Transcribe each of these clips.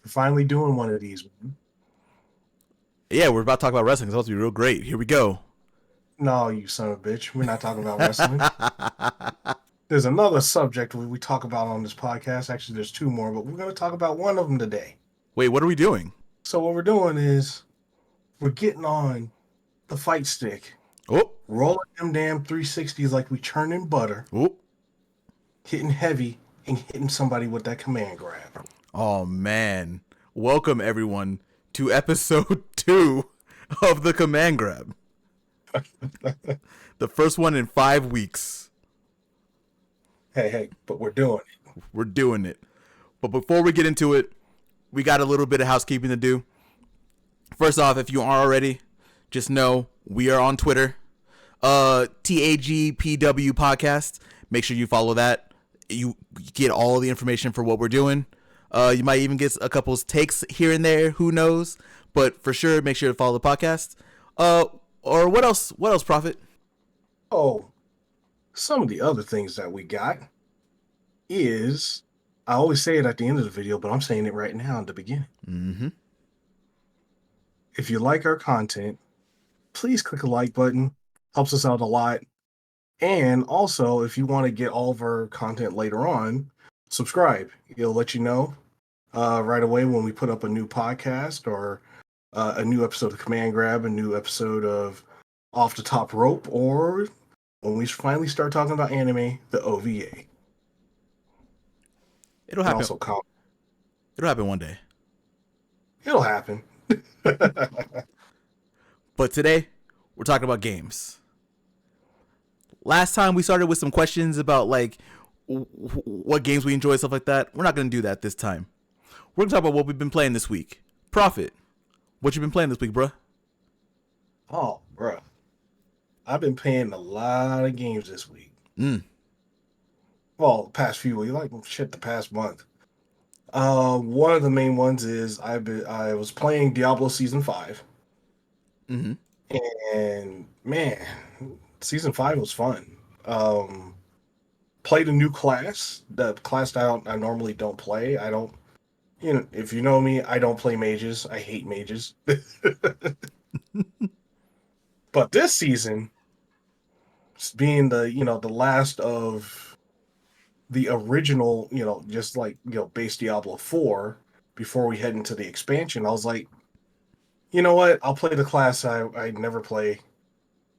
We're finally doing one of these. Yeah, we're about to talk about wrestling. It's supposed to be real great. Here we go. No, you son of a bitch. We're not talking about wrestling. There's another subject we talk about on this podcast. Actually, there's two more, but we're going to talk about one of them today. Wait, what are we doing? So what we're doing is we're getting on the fight stick, Oh, rolling them damn 360s like we churning butter, oh, hitting heavy, and hitting somebody with that command grab. oh man! Welcome everyone to episode 2 of the command grab. The first one in 5 weeks. Hey, but we're doing it. We're doing it. But before we get into it, we got a little bit of housekeeping to do. First off, if you aren't already, just know we are on Twitter. TAGPW podcast. Make sure you follow that. You get all the information for what we're doing. You might even get a couple takes here and there. Who knows? But for sure, make sure to follow the podcast. Or what else? What else, Profit? Oh, some of the other things that we got is, I always say it at the end of the video, but I'm saying it right now at the beginning. Mm-hmm. If you like our content, please click the like button. Helps us out a lot. And also, if you want to get all of our content later on, subscribe. It'll let you know right away when we put up a new podcast or a new episode of Command Grab, a new episode of Off the Top Rope, or when we finally start talking about anime, the OVA. It'll And happen. also, It'll happen one day. it'll happen. But today, we're talking about games. Last time we started with some questions about like what games we enjoy, stuff like that. We're not going to do that this time. We're going to talk about what we've been playing this week. Profit, what you been playing this week, bruh? Oh, bro. I've been playing a lot of games this week. Well, the past few weeks, like shit, the past month. One of the main ones is I was playing Diablo Season 5. Mm-hmm. And man, Season 5 was fun. Played a new class. The class I normally don't play. I don't, if you know me, I don't play mages. I hate mages. But this season, being the last of the original, just like, base Diablo 4, before we head into the expansion, I was like, you know what? I'll play the class I never play.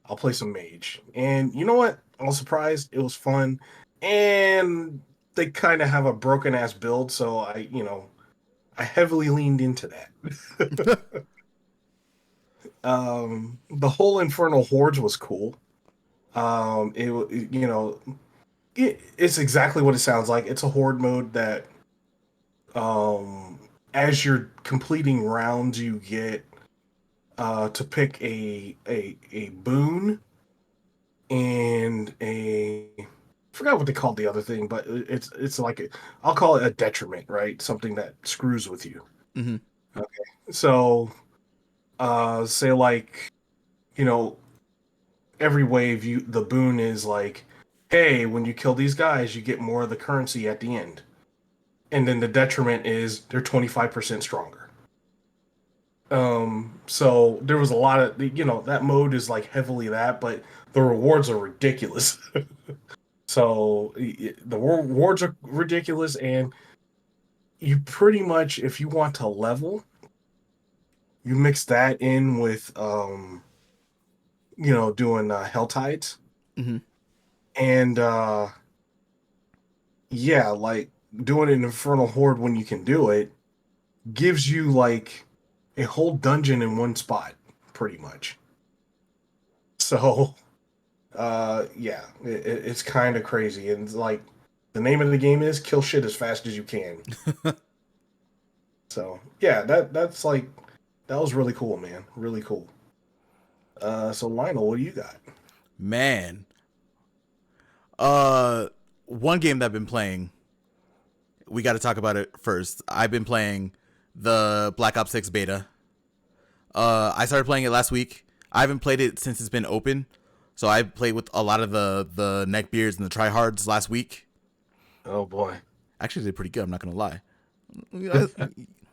I'll play some mage. And you know what? I was surprised. It was fun. And they kind of have a broken ass build, so I heavily leaned into that. The whole Infernal Hordes was cool. It's exactly what it sounds like. It's a horde mode that, as you're completing rounds, you get to pick a boon and I forgot what they called the other thing, but it's like I'll call it a detriment, right? Something that screws with you. Mm-hmm. Okay, so say like, you know every wave, the boon is like, hey, when you kill these guys, you get more of the currency at the end, and then the detriment is they're 25% stronger. So there was a lot of, that mode is like heavily that, but the rewards are ridiculous. So the rewards are ridiculous, and you pretty much, if you want to level, you mix that in with doing hell tides. Mm-hmm. And yeah, like doing an infernal horde when you can do it gives you like a whole dungeon in one spot, pretty much. So yeah, it's kind of crazy. And it's like, the name of the game is kill shit as fast as you can. So yeah, that's like, that was really cool, man. Really cool. So Lionel, what do you got? Man. One game that I've been playing, we got to talk about it first. I've been playing the Black Ops 6 beta. I started playing it last week. I haven't played it since it's been open. So I played with a lot of the neckbeards and the tryhards last week. Oh boy. Actually, they did pretty good. I'm not going to lie.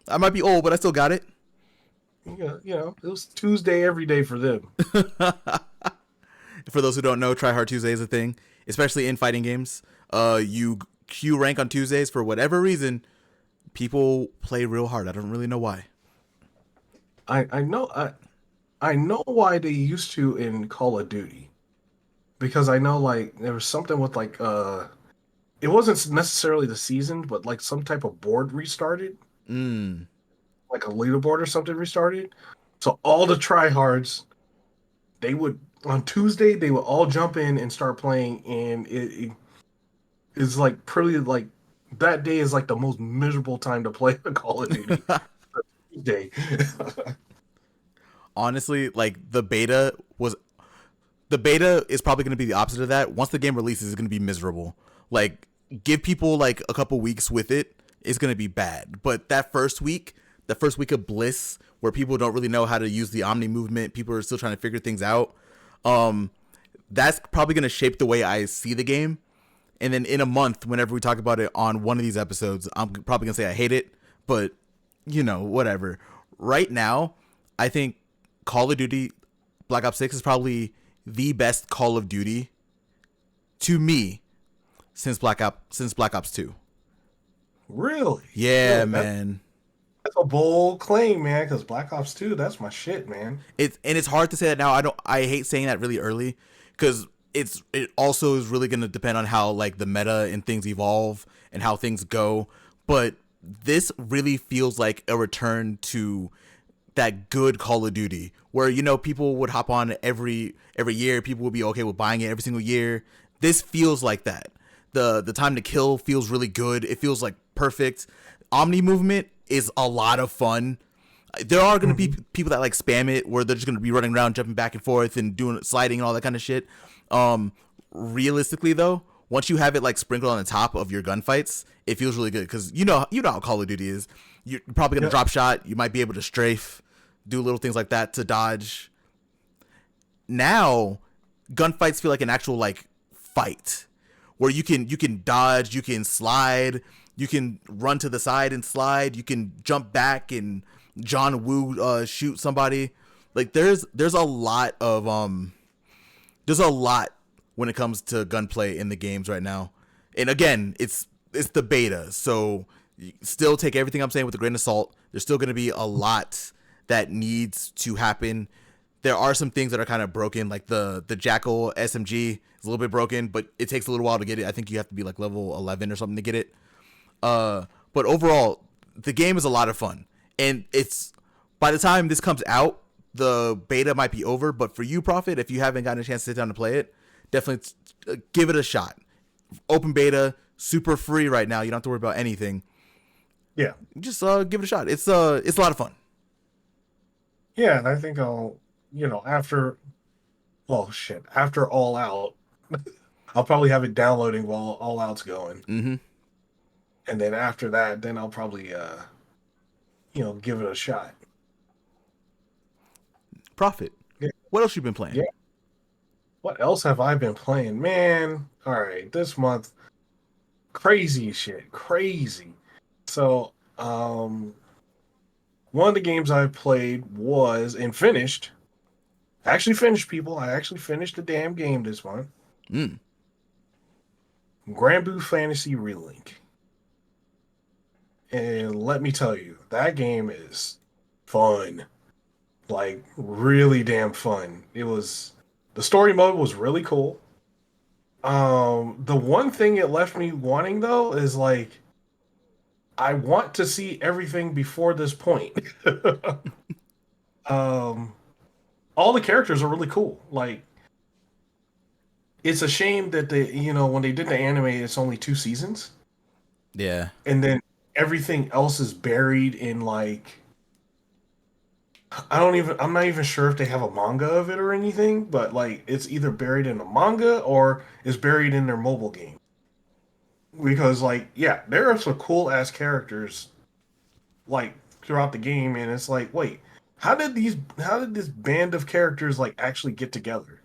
I might be old, but I still got it. It was Tuesday every day for them. For those who don't know, Try Hard Tuesday is a thing, especially in fighting games. You queue rank on Tuesdays for whatever reason. People play real hard. I don't really know why. I know why they used to in Call of Duty, because I know like there was something with like it wasn't necessarily the season, but like some type of board restarted, Mm. like a leaderboard or something restarted. So all the tryhards, they would on Tuesday they would all jump in and start playing, and it is like pretty like that day is like the most miserable time to play the Call of Duty. Tuesday. Honestly, like the beta is probably going to be the opposite of that. Once the game releases, it's going to be miserable. Like, give people like a couple weeks with it, it's going to be bad. But that first week, the first week of bliss, where people don't really know how to use the Omni movement, people are still trying to figure things out. Um, that's probably going to shape the way I see the game. And then in a month, whenever we talk about it on one of these episodes, I'm probably going to say I hate it. But, whatever. Right now, I think Call of Duty Black Ops 6 is probably the best Call of Duty to me since Black Ops 2. Really? Yeah, Really? man. That's a bold claim, man, because Black Ops 2, that's my shit, man. It's hard to say that now. I hate saying that really early cuz it also is really going to depend on how like the meta and things evolve and how things go, but this really feels like a return to that good Call of Duty where people would hop on every year, people would be okay with buying it every single year. This feels like that. The time to kill feels really good. It feels like perfect. Omni movement is a lot of fun. There are going to be people that like spam it where they're just going to be running around jumping back and forth and doing sliding and all that kind of shit. Realistically though, once you have it like sprinkled on the top of your gunfights, it feels really good cuz how Call of Duty is. You're probably going to Yeah. drop shot, you might be able to strafe, do little things like that to dodge. Now, gunfights feel like an actual like fight where you can dodge, you can slide, you can run to the side and slide, you can jump back and John Woo shoot somebody. Like there's a lot of there's a lot when it comes to gunplay in the games right now. And again, it's the beta, so still take everything I'm saying with a grain of salt. There's still going to be a lot that needs to happen. There are some things that are kind of broken, like the Jackal SMG is a little bit broken, but it takes a little while to get it. I think you have to be like level 11 or something to get it. But overall, the game is a lot of fun, and it's by the time this comes out, the beta might be over. But for you, Profit, if you haven't gotten a chance to sit down to play it, definitely give it a shot. Open beta, super free right now. You don't have to worry about anything. Yeah. Just give it a shot. It's a lot of fun. Yeah, and I think after All Out, I'll probably have it downloading while All Out's going. Mm-hmm. And then after that, then I'll probably give it a shot. Profit. Yeah. What else you been playing? Yeah. What else have I been playing? Man, all right, this month, crazy shit, crazy. So, one of the games I played was and finished. Actually finished, people. I actually finished the damn game this month. Mm. Gran Fantasy Relink. And let me tell you, that game is fun. Like, really damn fun. The story mode was really cool. The one thing it left me wanting though is like I want to see everything before this point. um all the characters are really cool. Like it's a shame that when they did the anime it's only 2 seasons Yeah. and then everything else is buried in like I'm not even sure if they have a manga of it or anything, but like it's either buried in a manga or is buried in their mobile game. Because like yeah, there are some cool ass characters like throughout the game, and it's like, wait, how did this band of characters like actually get together?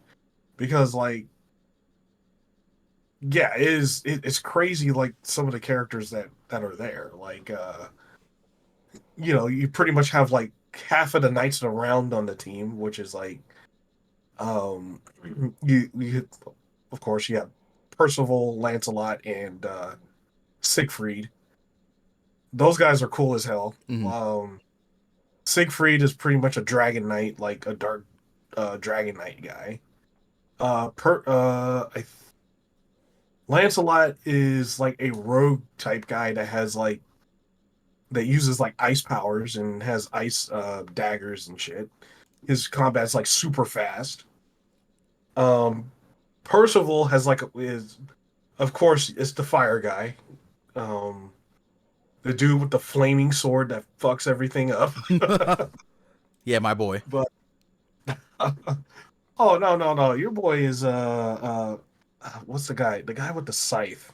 Because like yeah, it's crazy like some of the characters that are there. Like you pretty much have like half of the knights around on the team, which is like um you of course you have Percival, Lancelot, and Siegfried. Those guys are cool as hell. Hmm. Siegfried is pretty much a dragon knight, like a dark dragon knight guy. Per Lancelot is like a rogue type guy that has like that uses like ice powers and has ice daggers and shit. His combat's like super fast. Um, Percival has like is of course it's the fire guy. Um, the dude with the flaming sword that fucks everything up. Yeah, my boy. But oh no no no, your boy is what's the guy? The guy with the scythe.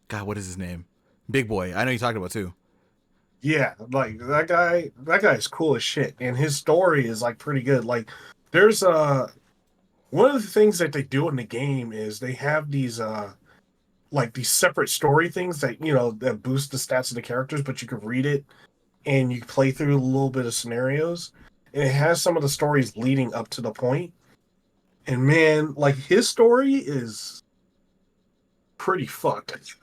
God, what is his name? Big boy. I know you talked about too. Yeah, like that guy. That guy's cool as shit, and his story is like pretty good. Like, there's one of the things that they do in the game is they have these like these separate story things that that boost the stats of the characters, but you can read it and you play through a little bit of scenarios, and it has some of the stories leading up to the point. And man, like his story is pretty fucked.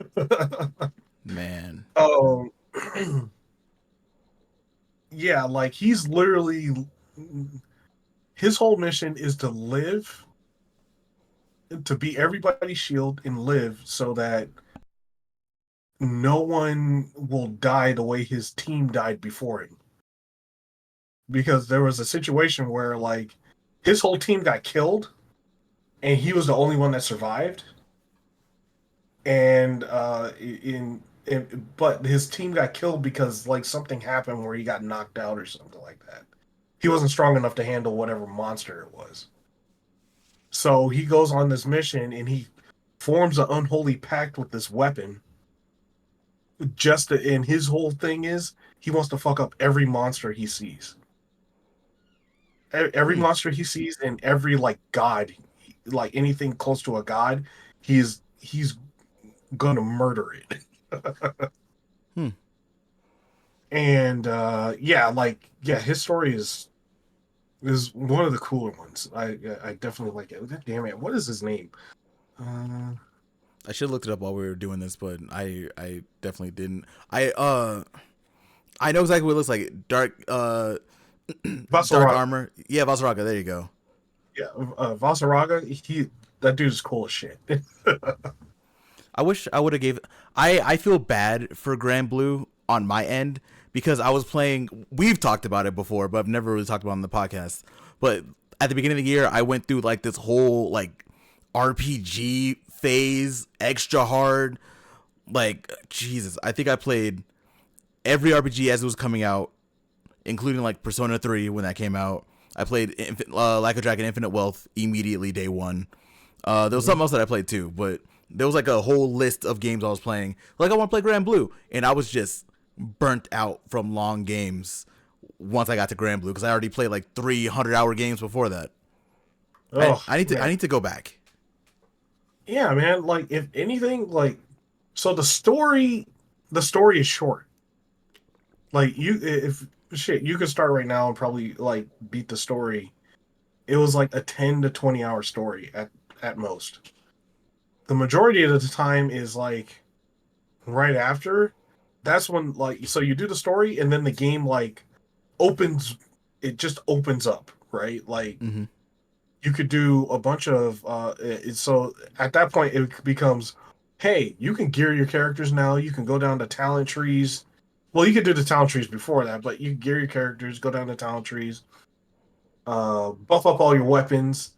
Man. um, yeah, like he's literally his whole mission is to live, to be everybody's shield and live so that no one will die the way his team died before him. Because there was a situation where like his whole team got killed and he was the only one that survived. And but his team got killed because like something happened where he got knocked out or something like that. He wasn't strong enough to handle whatever monster it was. So he goes on this mission and he forms an unholy pact with this weapon. And his whole thing is he wants to fuck up every monster he sees. Every Hmm. monster he sees and every like god, like anything close to a god, he's gonna murder it. Hmm. And yeah, like yeah, his story is one of the cooler ones. I definitely like it. God damn it, what is his name? Uh, I should have looked it up while we were doing this, but I definitely didn't. I know exactly what it looks like. Dark Vasaraga. armor. Yeah, Valsaraga. There you go. Yeah, Vasaraga. That dude is cool as shit. I wish I would have gave. I feel bad for Grand Blue on my end because I was playing. We've talked about it before, but I've never really talked about it on the podcast. But at the beginning of the year, I went through like this whole like RPG phase, extra hard. Like Jesus, I think I played every RPG as it was coming out, including like Persona 3 when that came out. I played Like a Dragon Infinite Wealth immediately day one. There was Mhm. something else that I played too, but there was like a whole list of games I was playing. Like I want to play Grand Blue, and I was just burnt out from long games once I got to Grand Blue because I already played like 300-hour games before that. I, Oh I need to I man, need to go back. yeah, man. Like if anything, like so the story is short. Like you, if shit, you could start right now and probably like beat the story. It was like a 10 to 20 hour story at most. The majority of the time is like right after. That's when like so you do the story and then the game like opens. It just opens up, right? Like Hmm. you could do a bunch of so at that point it becomes, hey, you can gear your characters now. You can go down to talent trees. Well, you could do the talent trees before that, but you can gear your characters, go down the talent trees, buff up all your weapons,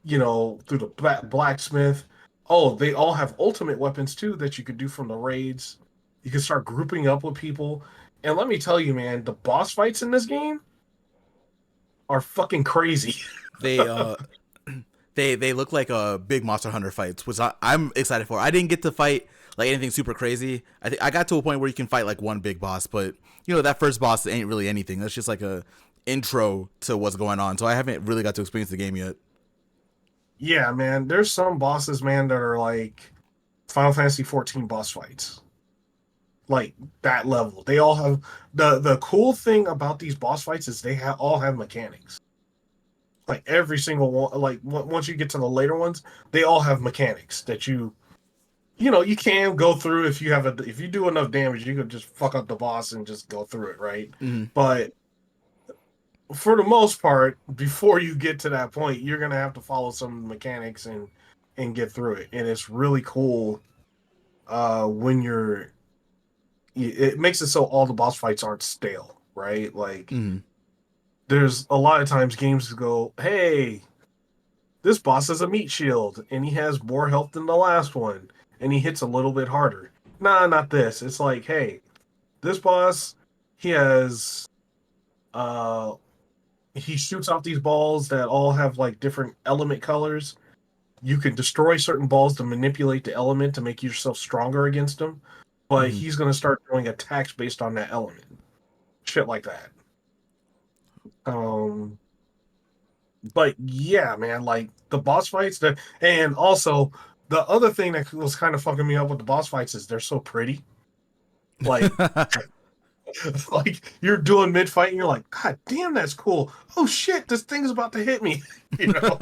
through the blacksmith. Oh, they all have ultimate weapons too that you could do from the raids. You can start grouping up with people. And let me tell you, man, the boss fights in this game are fucking crazy. They they look like big Monster Hunter fights, which I'm excited for. I didn't get to fight like anything super crazy. I think I got to a point where you can fight like one big boss, but that first boss ain't really anything. That's just like a intro to what's going on. So I haven't really got to experience the game yet. Yeah, man, there's some bosses, man, that are like Final Fantasy 14 boss fights. like that level. They all have the cool thing about these boss fights is they all have mechanics. Like every single one, like once you get to the later ones, they all have mechanics that you can go through if you do enough damage, you could just fuck up the boss and just go through it, right? Mm-hmm. But for the most part, before you get to that point, you're gonna have to follow some mechanics and get through it. And it's really cool when it makes it so all the boss fights aren't stale, right? Like Mm-hmm. there's a lot of times games go, hey, this boss has a meat shield and he has more health than the last one and he hits a little bit harder. Nah, not this. It's like, hey, this boss, he has uh he shoots off these balls that all have like different element colors. You can destroy certain balls to manipulate the element to make yourself stronger against them, but Mm-hmm. he's gonna start throwing attacks based on that element. Shit like that. Um but yeah, man, like the boss fights and also the other thing that was kind of fucking me up with the boss fights is they're so pretty. Like like you're doing mid fight and you're like, God damn, that's cool. Oh shit, this thing's about to hit me. you know.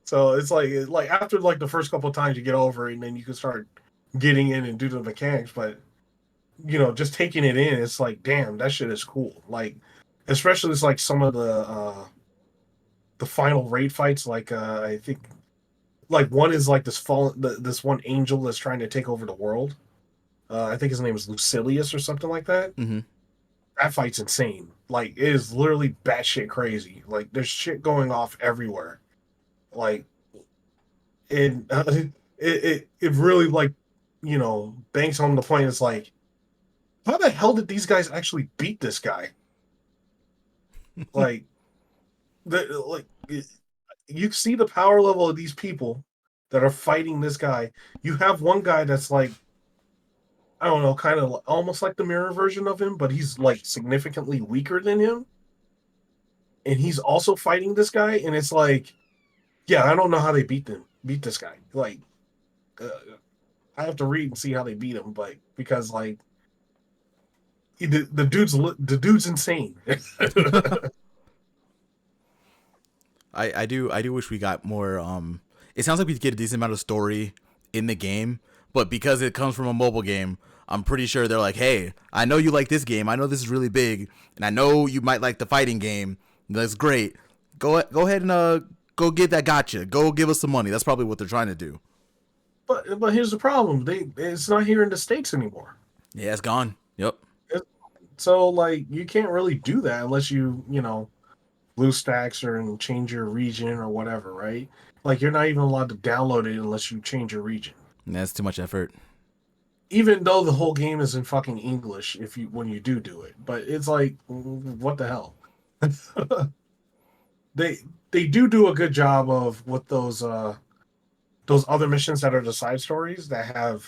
So it's like after like the first couple of times you get over it and then you can start getting in and do the mechanics, but just taking it in, it's like, damn, that shit is cool. Like especially it's like some of the final raid fights, like I think like one is like this one angel that's trying to take over the world. I think his name is Lucilius or something like that. Mm-hmm. That fight's insane. Like it is literally batshit crazy. Like there's shit going off everywhere. Like it it really like banks home the point. It's like how the hell did these guys actually beat this guy? Like you see the power level of these people that are fighting this guy. You have one guy that's like I don't know, kind of almost like the mirror version of him, but he's like significantly weaker than him, and he's also fighting this guy, and it's like, yeah, I don't know how they beat this guy. Like, uh, I have to read and see how they beat him, but because like the dude's insane. I do wish we got more. It sounds like we get a decent amount of story in the game, but because it comes from a mobile game, I'm pretty sure they're like, hey, I know you like this game. I know this is really big, and I know you might like the fighting game. That's great. Go ahead and go get that gotcha. Go give us some money. That's probably what they're trying to do. But here's the problem: it's not here in the states anymore. Yeah, it's gone. Yep. So like you can't really do that unless blue stacks or and change your region or whatever, right? Like you're not even allowed to download it unless you change your region. That's too much effort. Even though the whole game is in fucking English, if you when you do it, but it's like, what the hell? they they do a good job of with those other missions that are the side stories that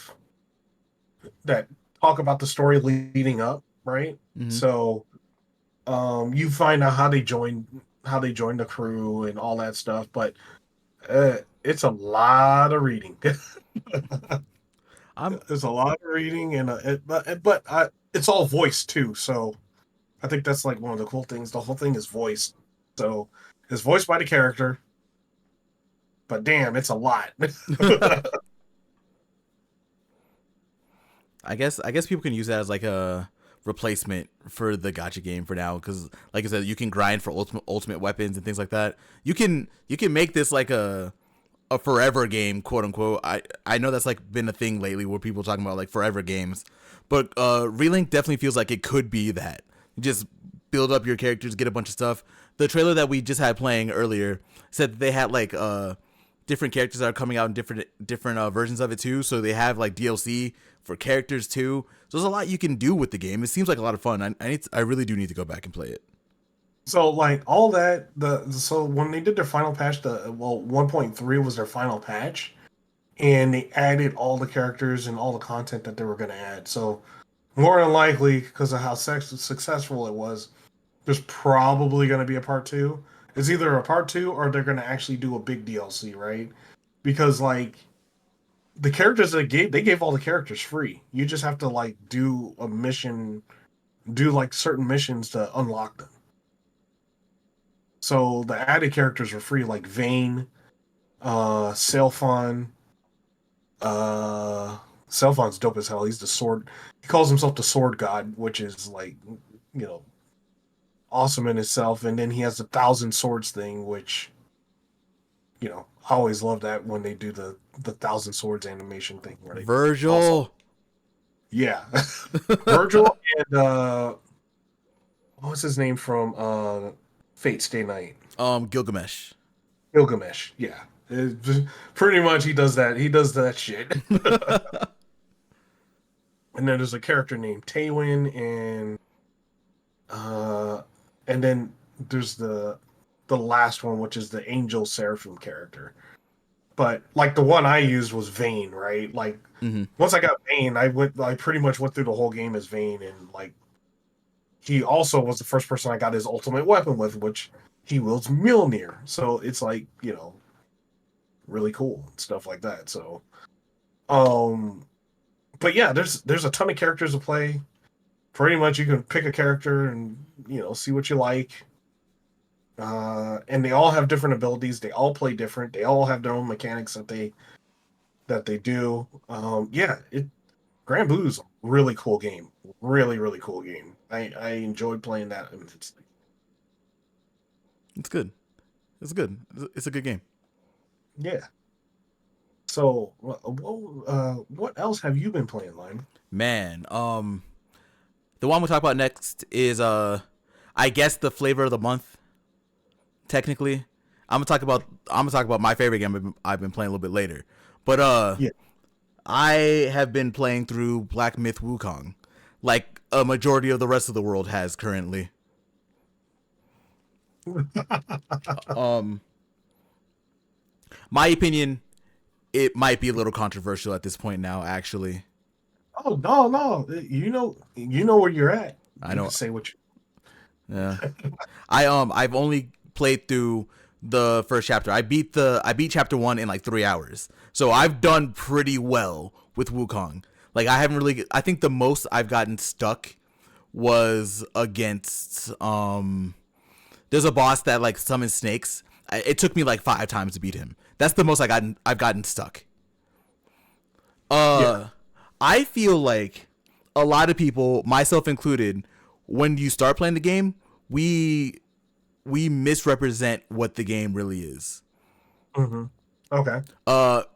talk about the story leading up, right? Mm-hmm. So you find out how they joined the crew and all that stuff, but it's a lot of reading. I'm There's a lot of reading, and it's all voiced too. So I think that's like one of the cool things. The whole thing is voiced, so it's voiced by the character. But damn, it's a lot. I guess people can use that as like a replacement for the gotcha game for now because like I said you can grind for ultimate weapons and things like that. You can make this like a forever game, quote unquote. I know that's like been a thing lately where people are talking about like forever games, but Relink definitely feels like it could be that. You just build up your characters, get a bunch of stuff. The trailer that we just had playing earlier said that they had like different characters that are coming out in different versions of it too. So they have like DLC for characters too. So there's a lot you can do with the game. It seems like a lot of fun. I really do need to go back and play it. So like all that so when they did their final patch, 1.3 was their final patch, and they added all the characters and all the content that they were going to add. So more than likely, because of how successful it was, there's probably going to be a part two. It's either a part two or they're going to actually do a big DLC, right? Because like the characters they gave all the characters free. You just have to like do a mission, do like certain missions to unlock them. So the added characters were free, like Vayne, Sailfon. Uh, Sailfon's dope as hell. He's the sword. He calls himself the sword god, which is like, you know, awesome in itself. And then he has the thousand swords thing, which, you know, I always love that when they do the thousand swords animation thing. Where they also, Virgil. yeah, Virgil and what's his name from Fate Stay Night? Gilgamesh. Gilgamesh. Yeah, pretty much he does that. He does that shit. And then there's a character named Taywin, uh, and then there's the last one, which is the Angel Seraphim character. But like the one I used was Vayne, right? Like hmm once I got Vayne, I pretty much went through the whole game as Vayne, and like he also was the first person I got his ultimate weapon with, which he wields Mjolnir. So it's like, you know, really cool and stuff like that. So um but yeah, there's a ton of characters to play. Pretty much you can pick a character and, you know, see what you like. And they all have different abilities. They all play different. They all have their own mechanics that they do. Yeah, it Grand Blue's a really cool game. Really, really cool game. I enjoyed playing that immensely. It's good. It's good. It's a good game. Yeah. So, what else have you been playing, Lime? Man, the one we'll talk about next is I guess the flavor of the month. Technically, I'm gonna talk about my favorite game I've been playing a little bit later. But Yeah. I have been playing through Black Myth Wukong, like a majority of the rest of the world has currently. Um, my opinion, it might be a little controversial at this point now. Actually, Oh no, no. You know where you're at. I You can know. say what Yeah, I've only played through the first chapter. I beat chapter 1 in like 3 hours. So I've done pretty well with Wukong. Like I haven't really. I think the most I've gotten stuck was against there's a boss that like summons snakes. It took me like 5 times to beat him. That's the most I've gotten stuck. yeah. Uh I feel like a lot of people, myself included, when you start playing the game, we misrepresent what the game really is. Mm-hmm. Okay.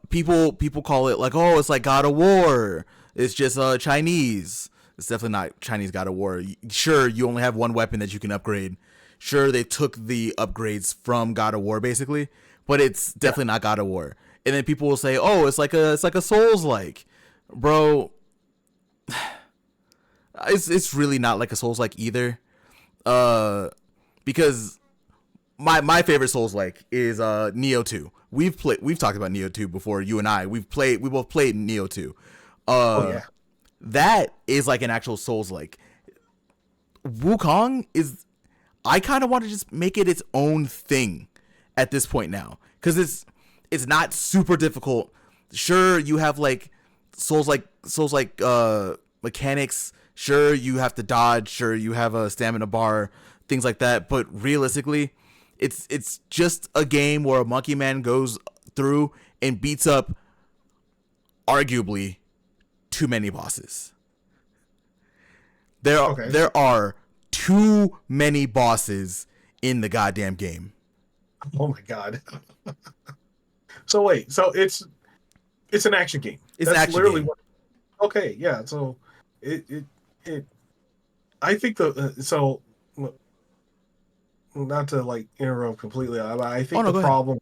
People call it like, oh, it's like God of War. It's just Chinese. It's definitely not Chinese God of War. Sure, you only have one weapon that you can upgrade. Sure, they took the upgrades from God of War basically, but it's Yeah. definitely not God of War. And then people will say, oh, it's like a Souls like, bro. It's really not like a Souls like either. Because my favorite Souls like is Neo 2. We've talked about Neo 2 before, you and I. We both played Neo 2. Oh Uh yeah. that is like an actual Souls like. Wukong is, I kind of want to just make it its own thing at this point now, cuz it's not super difficult. Sure, you have like Souls like mechanics. Sure, you have to dodge. Sure, you have a stamina bar, things like that. But realistically, it's just a game where a monkey man goes through and beats up arguably too many bosses. Okay. There are too many bosses in the goddamn game. Oh my god. So wait. So it's an action game. It's an That's action literally game. what. Okay. Yeah. So it. I think so. Not to like interrupt completely. I Oh think no, the go ahead. problem.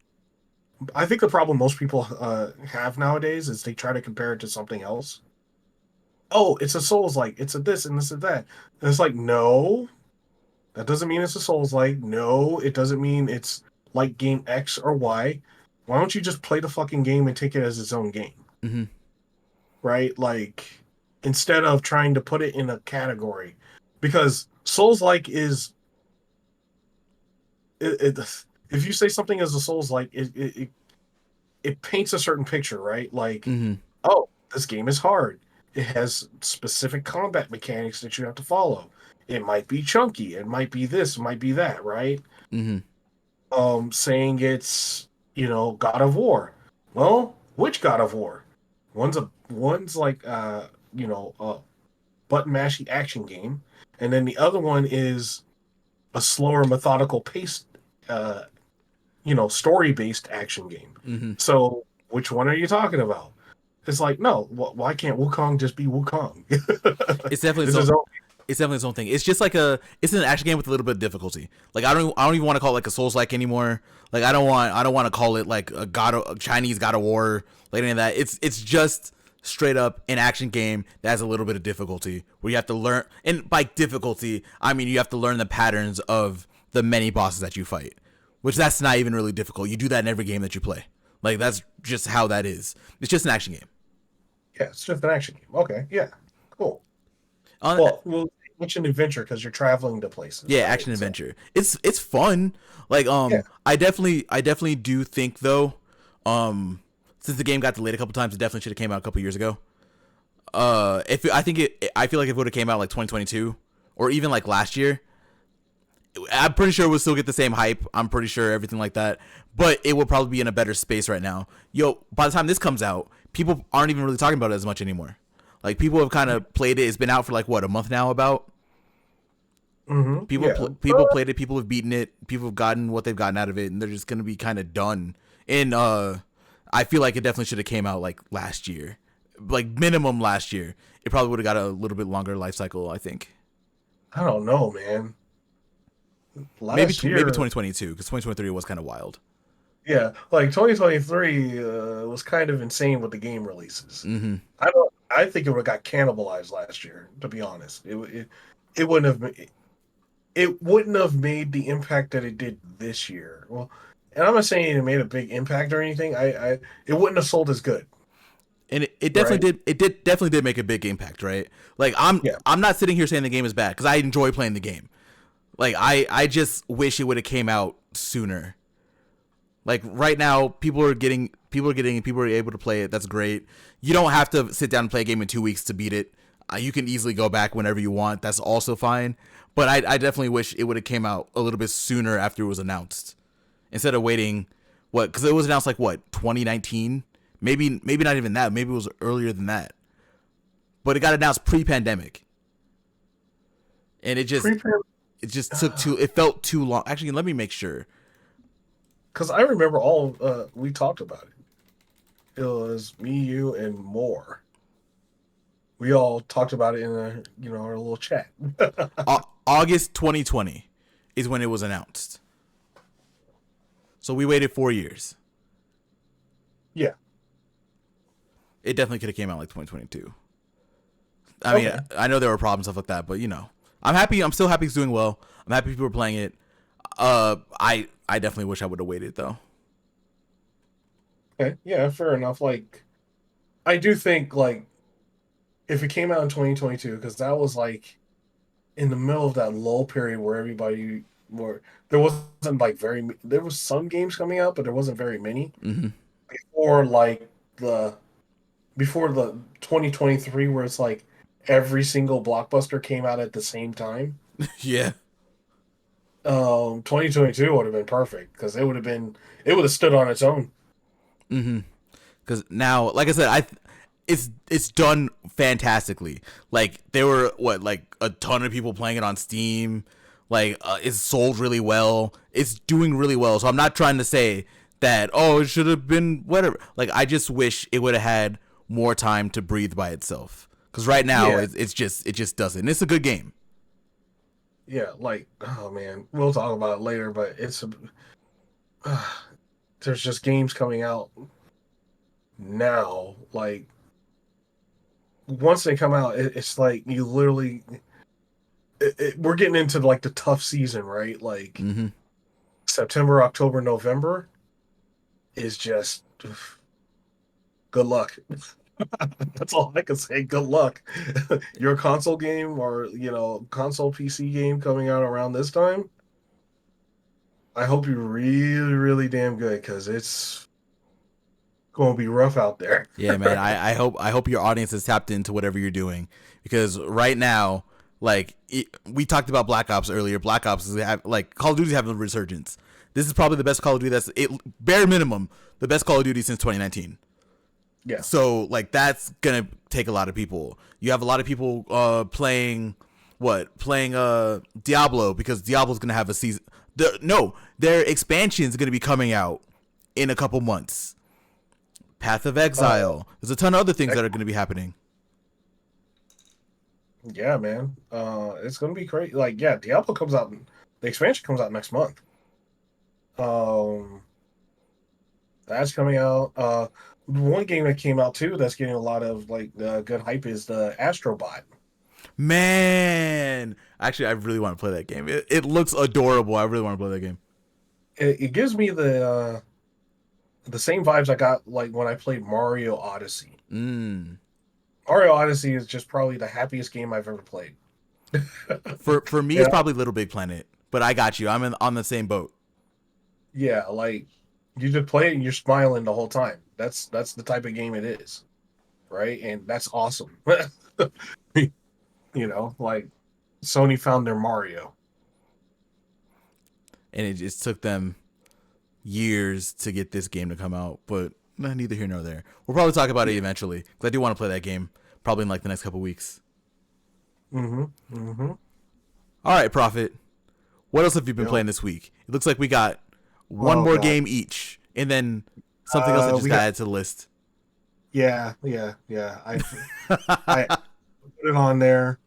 I think the problem most people have nowadays is they try to compare it to something else. Oh, it's a Souls like. It's a this and this and that. And it's like no, that doesn't mean it's a Souls like. No, it doesn't mean it's like game X or Y. Why don't you just play the fucking game and take it as its own game? Mm-hmm. Right? Like instead of trying to put it in a category. Because Souls like is if you say something as a Souls like it paints a certain picture, right? Like Mm-hmm. oh, this game is hard. It has specific combat mechanics that you have to follow. It might be chunky. It might be this. It might be that. Right? Mm-hmm. Saying it's God of War. Well, which God of War? One's like a button mashy action game, and then the other one is a slower, methodical paced, story based action game. Mm-hmm. So which one are you talking about? It's like, no, why can't Wukong just be Wukong? It's definitely It's so. his own. It's definitely its own thing. It's just like it's an action game with a little bit of difficulty. Like I don't even want to call it like a Souls like anymore. Like I don't want to call it like a Chinese God of War, like any of that. It's just straight up an action game that has a little bit of difficulty where you have to learn, and by difficulty I mean you have to learn the patterns of the many bosses that you fight, which that's not even really difficult. You do that in every game that you play. Like that's just how that is. It's just an action game. Yeah, it's just an action game. Okay, yeah, cool. On Well, action adventure because you're traveling to places, Yeah, right? action So adventure. It's fun. Like yeah. I definitely do think though, since the game got delayed a couple times, it definitely should have came out a couple years ago. If I think I feel like if it would have came out like 2022 or even like last year, I'm pretty sure it would still get the same hype. I'm pretty sure everything like that, but it will probably be in a better space right now. Yo, by the time this comes out, people aren't even really talking about it as much anymore. Like people have kind of played it. It's been out for like what, a month now about. Yeah. People played it. People have beaten it. People have gotten what they've gotten out of it, and they're just gonna be kind of done. And I feel like it definitely should have came out like last year, like minimum last year. It probably would have got a little bit longer life cycle. I think I don't know, man. maybe Last maybe year, 2022 because 2023 was kind of wild. yeah, like 2023 was kind of insane with the game releases. Mm-hmm. I don't. I think it would have got cannibalized last year. To be honest, it wouldn't have. It wouldn't have made the impact that it did this year. Well, and I'm not saying it made a big impact or anything. It wouldn't have sold as good, And it definitely right? did. It definitely did make a big impact, right? Like Yeah. I'm not sitting here saying the game is bad because I enjoy playing the game. Like I just wish it would have came out sooner. Like right now, people are able to play it. That's great. You don't have to sit down and play a game in 2 weeks to beat it. You can easily go back whenever you want. That's also fine. But I definitely wish it would have came out a little bit sooner after it was announced, instead of waiting. What? Because it was announced like what, 2019? Maybe not even that. Maybe it was earlier than that. But it got announced pre-pandemic, and it just took too. It felt too long. Actually, let me make sure. Because I remember all we talked about it. It was me, you, and more. We all talked about it in our little chat. August 2020 is when it was announced. So we waited 4 years. Yeah. It definitely could have came out like 2022. I mean, Okay. I know there were problems stuff like that, but I'm happy. I'm still happy it's doing well. I'm happy people are playing it. I definitely wish I would have waited though. Okay. Yeah. Fair enough. Like, I do think like if it came out in 2022, because that was like in the middle of that lull period where everybody were there wasn't like there was some games coming out, but there wasn't very many Mm-hmm. before like the before the 2023 where it's like every single blockbuster came out at the same time. Yeah. 2022 would have been perfect because it would have stood on its own. Mm-hmm. Because now, like I said, it's done fantastically. Like there were like a ton of people playing it on Steam. Like it's sold really well. It's doing really well. So I'm not trying to say that it should have been whatever. Like I just wish it would have had more time to breathe by itself. Because right now Yeah, it just doesn't. And it's a good game. yeah. Like, oh man, we'll talk about it later. But uh, there's just games coming out now. Like once they come out, it's like you literally. We're getting into like the tough season, right? Like Mm-hmm. September, October, November is just good luck. That's all I can say. Good luck. Your console game or console PC game coming out around this time. I hope you're really, really damn good because it's gonna be rough out there. Yeah, man. I hope your audience is tapped into whatever you're doing, because right now, we talked about Black Ops earlier. Black Ops like Call of Duty's having a resurgence. This is probably the best Call of Duty that's it bare minimum the best Call of Duty since 2019. Yeah. So like that's gonna take a lot of people. You have a lot of people playing Diablo, because Diablo's gonna have a season. Their expansion is gonna be coming out in a couple months. Path of Exile. There's a ton of other things that are going to be happening. Yeah, man. It's gonna be crazy. Like, yeah, Diablo comes out. The expansion comes out next month. Um, that's coming out. One game that came out too that's getting a lot of good hype is the Astrobot. Man, actually, I really want to play that game. It looks adorable. I really want to play that game. It gives me the same vibes I got like when I played Mario Odyssey. Mm. Mario Odyssey is just probably the happiest game I've ever played. For me, it's Yeah, probably Little Big Planet, but I got you. On the same boat. yeah, like you just play it and you're smiling the whole time. That's the type of game it is, right? And that's awesome. Like Sony found their Mario. And it just took them years to get this game to come out, but neither here nor there. We'll probably talk about it eventually, because I do want to play that game, probably in like the next couple weeks. Mm-hmm. Mm-hmm. All right, Prophet. What else have you been Yo. playing this week? It looks like we got one Oh more God. game each, and then something else that just We got got added to the list. yeah. I put it on there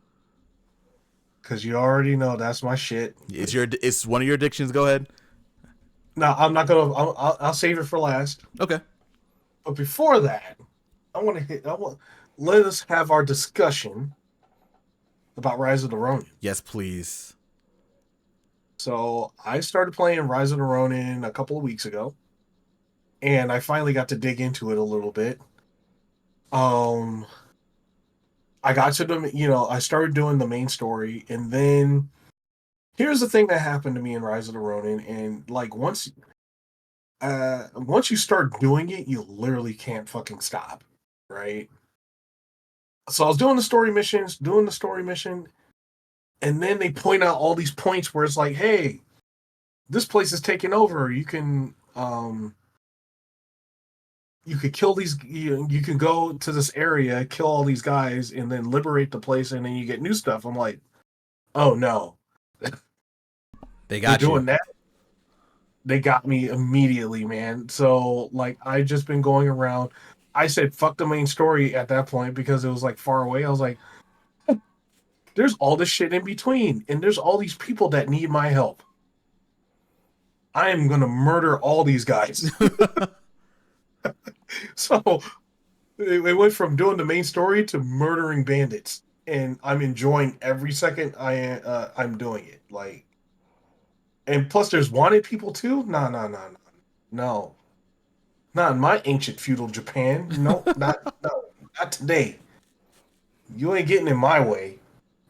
because you already know that's my shit. It's one of your addictions. Go ahead. No, I'm not gonna. I'll save it for last. Okay. But before that, I want to hit. I want let us have our discussion about Rise of the Ronin. Yes, please. So I started playing Rise of the Ronin a couple of weeks ago, and I finally got to dig into it a little bit. Um, I got to I started doing the main story, and then here's the thing that happened to me in Rise of the Ronin, and like once you start doing it, you literally can't fucking stop, right? So I was doing the story mission, and then they point out all these points where it's like, hey, this place is taking over. You could kill these. You can go to this area, kill all these guys, and then liberate the place, and then you get new stuff. I'm like, oh no, They they're got you. doing that. They got me immediately, man. So like, I just been going around. I said fuck the main story at that point because it was like far away. I was like, there's all this shit in between, and there's all these people that need my help. I am gonna murder all these guys. So it went from doing the main story to murdering bandits, and I'm enjoying every second I'm doing it. Like, and plus there's wanted people too. No, not in my ancient feudal Japan. No, not today. You ain't getting in my way,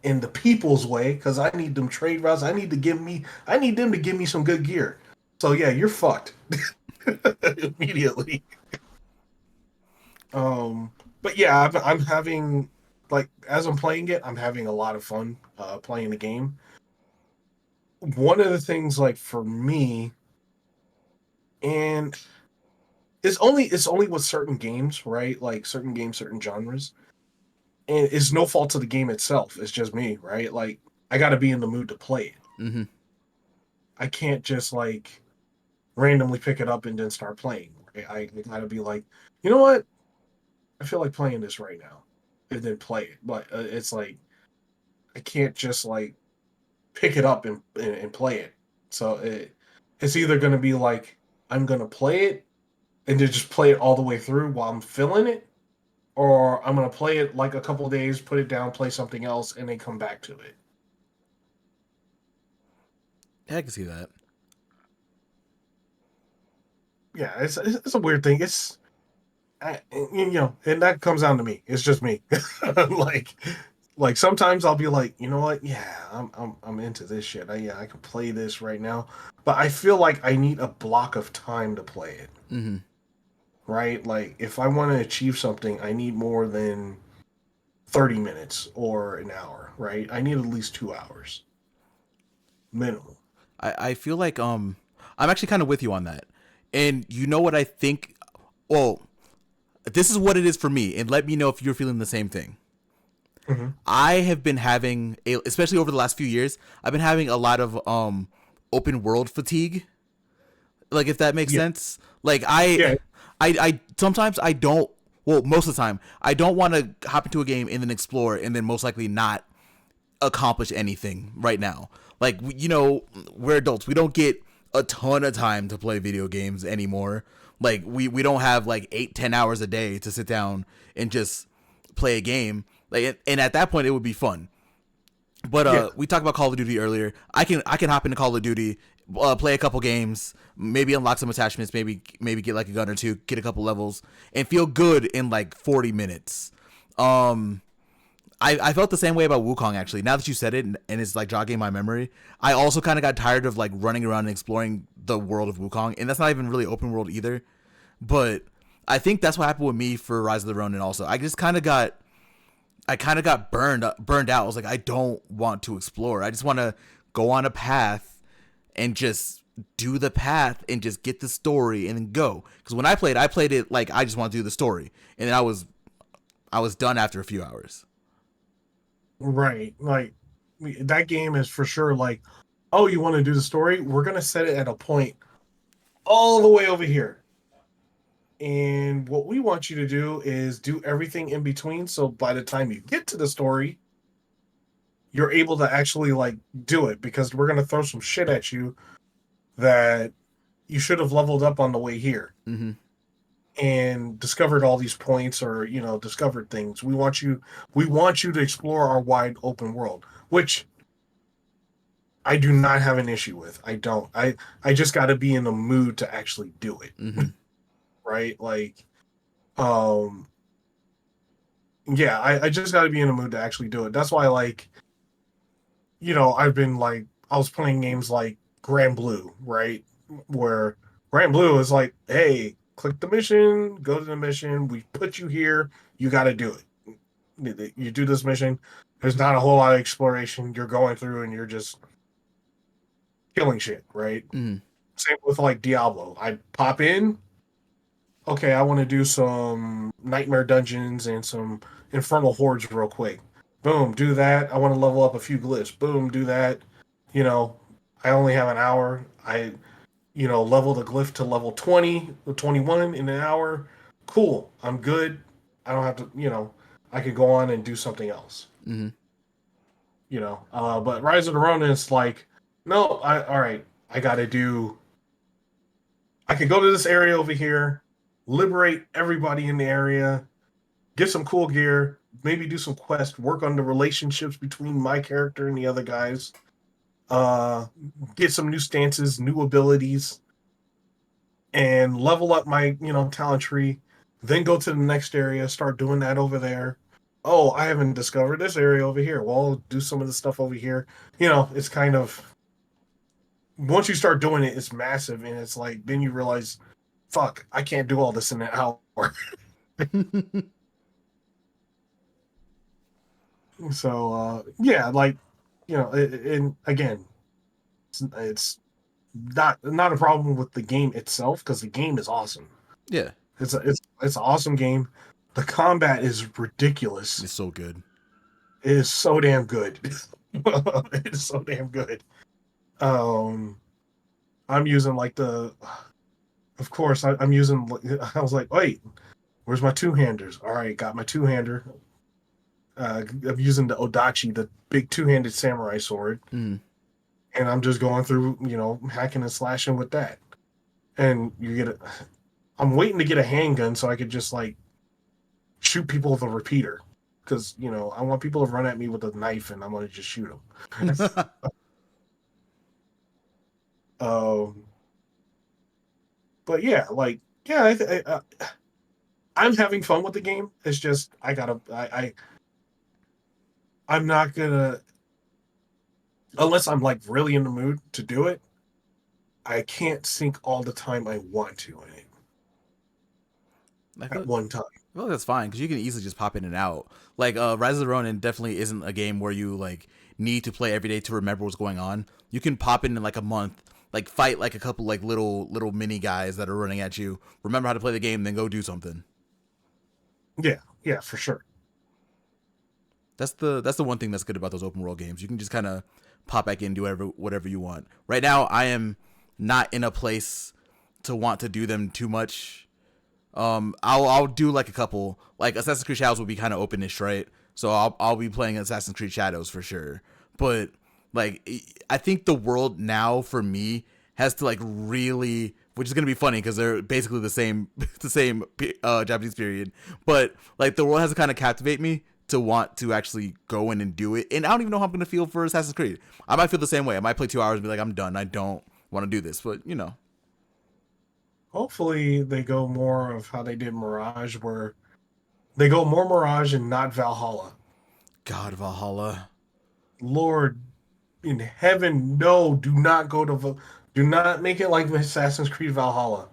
in the people's way, because I need them trade routes. I need them to give me some good gear. So yeah, you're fucked immediately. Um, but yeah, I'm having like as I'm playing it, I'm having a lot of fun playing the game. One of the things like for me, and it's only with certain games, right? Like certain games, certain genres, and it's no fault to the game itself. It's just me, right? Like I got to be in the mood to play it. Hmm. I can't just like randomly pick it up and then start playing. Right? I got to be like, you know what? I feel like playing this right now, and then play it. But it's like I can't just like pick it up and play it. So it's either going to be like I'm going to play it and then just play it all the way through while I'm feeling it, or I'm going to play it like a couple of days, put it down, play something else, and then come back to it. Yeah, I can see that. Yeah, it's a weird thing. And that comes down to me. It's just me. like like sometimes I'll be like, you know what? Yeah, I'm into this shit. I can play this right now, but I feel like I need a block of time to play it. Hmm. right? Like if I want to achieve something, I need more than 30 minutes or an hour, right? I need at least 2 hours minimum. I feel like I'm actually kind of with you on that. And you know what I think? Well, this is what it is for me, and let me know if you're feeling the same thing. Hmm. I have been having, especially over the last few years, I've been having a lot of open world fatigue. Like if that makes Yeah, sense. Like yeah, I sometimes I don't. Well, most of the time, I don't want to hop into a game and then explore, and then most likely not accomplish anything right now. Like we're adults. We don't get a ton of time to play video games anymore. Like we don't have like 8-10 hours a day to sit down and just play a game. Like and at that point it would be fun. But yeah. we talked about Call of Duty earlier. I can hop into Call of Duty, play a couple games, maybe unlock some attachments, maybe get like a gun or two, get a couple levels, and feel good in like 40 minutes. Um, I felt the same way about Wukong actually. Now that you said it and it's like jogging my memory, I also kind of got tired of like running around and exploring the world of Wukong, and that's not even really open world either. But I think that's what happened with me for Rise of the Ronin. Also, I kind of got burned out. I was like, I don't want to explore. I just want to go on a path and just do the path and just get the story and then go. Because when I played it like I just want to do the story, and then I was done after a few hours. Right. Like that game is for sure like, oh, you want to do the story? We're gonna set it at a point all the way over here. And what we want you to do is do everything in between. So by the time you get to the story, you're able to actually like do it because we're gonna throw some shit at you that you should have leveled up on the way here Mm-hmm. and discovered all these points or discovered things. We want you to explore our wide open world, which I do not have an issue with. I don't. I just got to be in the mood to actually do it, Mm-hmm. right? Like, um, yeah, I just got to be in the mood to actually do it. That's why, like, I've been like, I was playing games like Grand Blue, right? Where Grand Blue is like, hey, click the mission, go to the mission. We put you here. You got to do it. You do this mission. There's not a whole lot of exploration. You're going through and you're just killing shit, right? Mm-hmm. Same with like Diablo. I pop in. Okay, I want to do some nightmare dungeons and some infernal hordes real quick. Boom, do that. I want to level up a few glyphs. Boom, do that. You know, I only have an hour. Level the glyph to level 20 or 21 in an hour. Cool. I'm good. I don't have to, I could go on and do something else. Mm-hmm. But Rise of the Ronin is like, no, all right, I got to do I could go to this area over here, liberate everybody in the area, get some cool gear, maybe do some quests, work on the relationships between my character and the other guys, uh, get some new stances, new abilities, and level up my, talent tree. Then go to the next area, start doing that over there. Oh, I haven't discovered this area over here. Well, do some of the stuff over here. It's kind of once you start doing it, it's massive, and it's like then you realize fuck, I can't do all this in an hour. So yeah, like and again, it's not a problem with the game itself because the game is awesome. Yeah, It's an awesome game. The combat is ridiculous. it's so good. It is so damn good. It is so damn good. Um, I'm using like of course I'm using. I was like, wait, where's my two handers? All right, got my two hander. Of using the Odachi, the big two-handed samurai sword, Mm-hmm. and I'm just going through, hacking and slashing with that. And I'm waiting to get a handgun so I could just like shoot people with a repeater, because I want people to run at me with a knife and I'm gonna just shoot them. um, but yeah, like yeah, I'm having fun with the game. It's just I'm not gonna unless I'm like really in the mood to do it. I can't sink all the time I want to in it. at one time. I feel like that's fine because you can easily just pop in and out. Like Rise of the Ronin definitely isn't a game where you like need to play every day to remember what's going on. You can pop in like a month, like fight like a couple like little mini guys that are running at you. Remember how to play the game, then go do something. Yeah, yeah, for sure. That's the one thing that's good about those open world games. You can just kind of pop back in, do whatever you want. Right now, I am not in a place to want to do them too much. I'll do like a couple. Like Assassin's Creed Shadows will be kind of openish, right? So I'll be playing Assassin's Creed Shadows for sure. But like I think the world now for me has to like really, which is gonna be funny because they're basically the same the same Japanese period. But like the world has to kind of captivate me to want to actually go in and do it. And I don't even know how I'm gonna feel for Assassin's Creed. I might feel the same way. I might play 2 hours and be like, I'm done. I don't want to do this. But you know, Hopefully, they go more of how they did Mirage, where they go more Mirage and not Valhalla. God Valhalla. Lord in heaven, no, do not go to do not make it like Assassin's Creed Valhalla.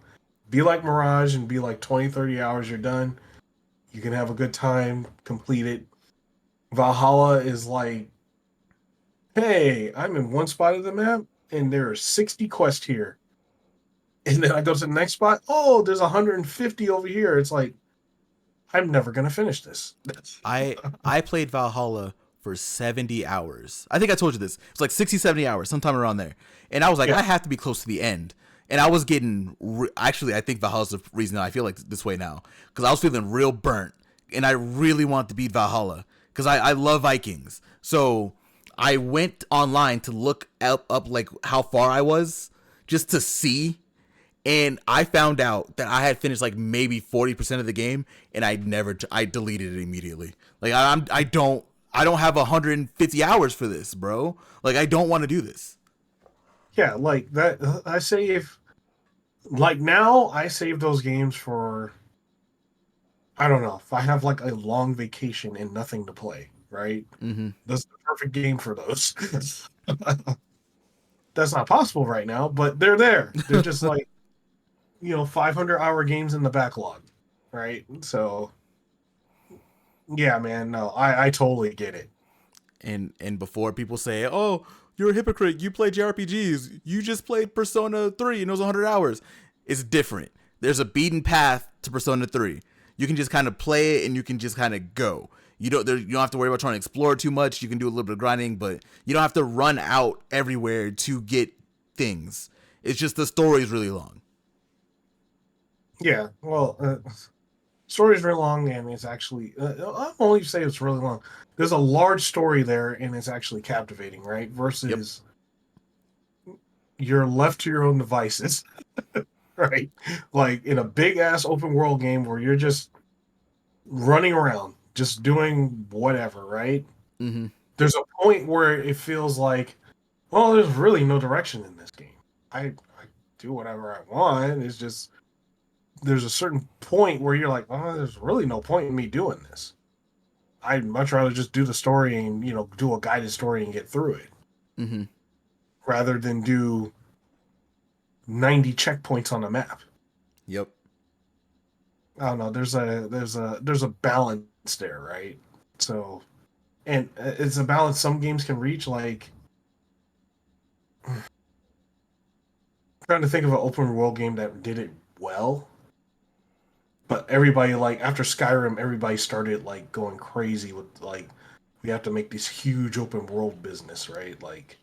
Be like Mirage and be like 20, 30 hours, you're done. You can have a good time, complete it. Valhalla is like, hey, I'm in one spot of the map and there are 60 quests here. And then I go to the next spot. Oh, there's 150 over here. It's like, I'm never going to finish this. I played Valhalla for 70 hours. I think I told you this. It's like 60, 70 hours, sometime around there. And I was like, Yeah. I have to be close to the end. And I was getting, actually, I think Valhalla's the reason I feel like this way now. Because I was feeling real burnt. And I really wanted to beat Valhalla. Because I love Vikings. So I went online to look up like how far I was just to see, and I found out that I had finished like maybe 40% of the game, and I deleted it immediately. Like I don't have 150 hours for this, bro. Like I don't want to do this. Yeah, like that. I say if, like now, I save those games for, I don't know, if I have like a long vacation and nothing to play, right? Mm-hmm. That's the perfect game for those. That's not possible right now, but they're there. They're just like, 500-hour games in the backlog, right? So, yeah, man, no, I totally get it. And before people say, "Oh, you're a hypocrite. You play JRPGs. You just played Persona 3 and it was 100 hours." It's different. There's a beaten path to Persona 3. You can just kind of play it and you can just kind of go. You don't have to worry about trying to explore too much. You can do a little bit of grinding, but you don't have to run out everywhere to get things. It's just the story is really long. Yeah, well, story's really long, and it's actually, I won't even say it's really long. There's a large story there, and it's actually captivating, right? Yep. Versus you're left to your own devices, right? Like in a big ass open world game where you're just running around, just doing whatever, right? Mm-hmm. There's a point where it feels like, well, there's really no direction in this game. I do whatever I want. It's just there's a certain point where you're like, oh, there's really no point in me doing this. I'd much rather just do the story and do a guided story and get through it Mm-hmm. rather than do 90 checkpoints on the map. Yep. I don't know. There's a balance there, right? So, and it's a balance some games can reach. Like, trying to think of an open world game that did it well. But everybody, like, after Skyrim, everybody started like going crazy with like, we have to make this huge open world business, right? Like,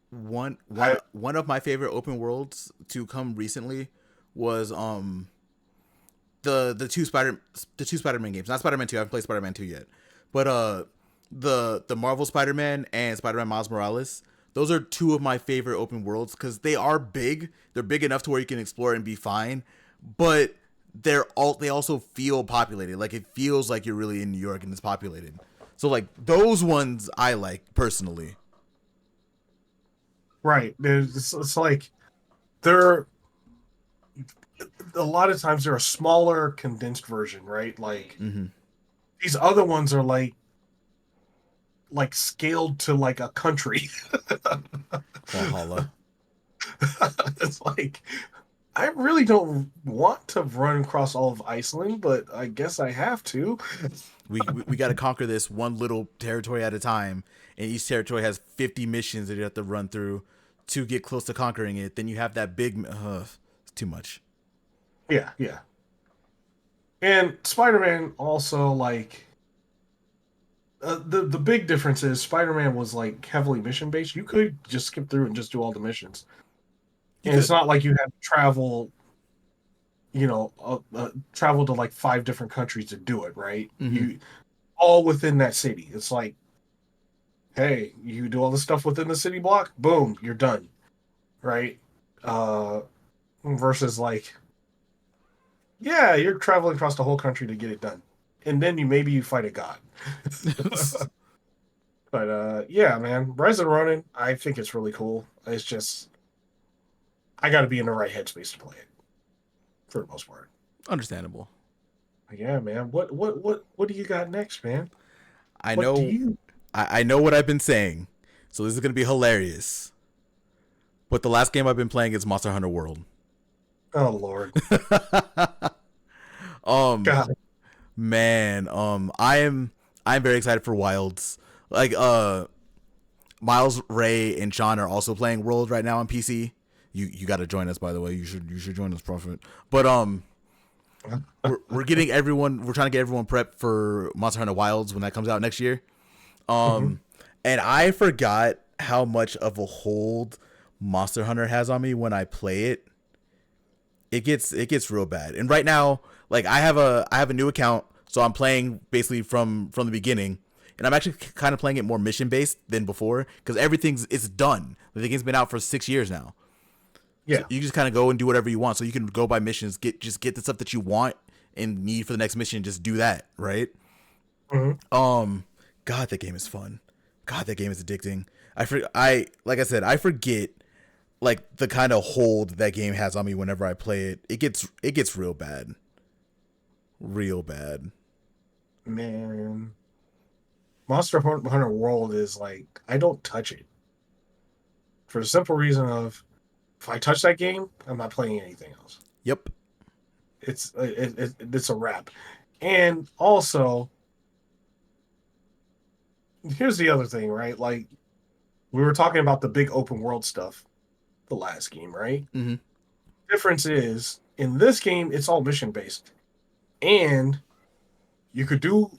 One one I one of my favorite open worlds to come recently was the two Spider-Man games. Not Spider-Man 2. I haven't played Spider-Man 2 yet. But the Marvel Spider-Man and Spider-Man Miles Morales. Those are two of my favorite open worlds cuz they are big. They're big enough to where you can explore and be fine, but they also feel populated. Like it feels like you're really in New York and it's populated. So like those ones I like personally. right. It's like they're a lot of times they're a smaller condensed version, right? Like Mm-hmm. these other ones are like scaled to like a country. Valhalla. It's like I really don't want to run across all of Iceland, but I guess I have to. We got to conquer this one little territory at a time, and each territory has 50 missions that you have to run through to get close to conquering it. Then you have that big. It's too much. Yeah, yeah. And Spider-Man also like the big difference is Spider-Man was like heavily mission based. You could just skip through and just do all the missions, You and it's could. not like you had to travel. Travel to like five different countries to do it. Right? Mm-hmm. You all within that city. It's like, hey, you do all the stuff within the city block. Boom, you're done. Right? Uh, versus like, yeah, you're traveling across the whole country to get it done, and then you fight a god. But yeah, man, Rise of Ronin, I think it's really cool. It's just I got to be in the right headspace to play it for the most part. Understandable. Yeah, man. What do you got next, man? I What do know. you? I know what I've been saying, so this is gonna be hilarious. But the last game I've been playing is Monster Hunter World. Oh Lord, um, God. man, I'm very excited for Wilds. Like Miles, Ray, and Sean are also playing World right now on PC. You got to join us, by the way. You should join us, Profit. But we're getting everyone. We're trying to get everyone prepped for Monster Hunter Wilds when that comes out next year. Hmm. And I forgot how much of a hold Monster Hunter has on me when I play it. It gets real bad. And right now, like I have a new account, so I'm playing basically from the beginning. And I'm actually kind of playing it more mission based than before because it's done. The game's been out for 6 years now, so Yeah. you just kind of go and do whatever you want. So you can go by missions, get the stuff that you want and need for the next mission. Just do that, right? Hmm. Um, God, that game is fun. God, that game is addicting. I like I said, I forget like the kind of hold that game has on me whenever I play it. It gets real bad, real bad. Man, Monster Hunter World is like I don't touch it for the simple reason of if I touch that game, I'm not playing anything else. Yep. It's a wrap. And also, here's the other thing, right? Like we were talking about the big open world stuff the last game, right? Mm-hmm. Difference is in this game, it's all mission based, and you could do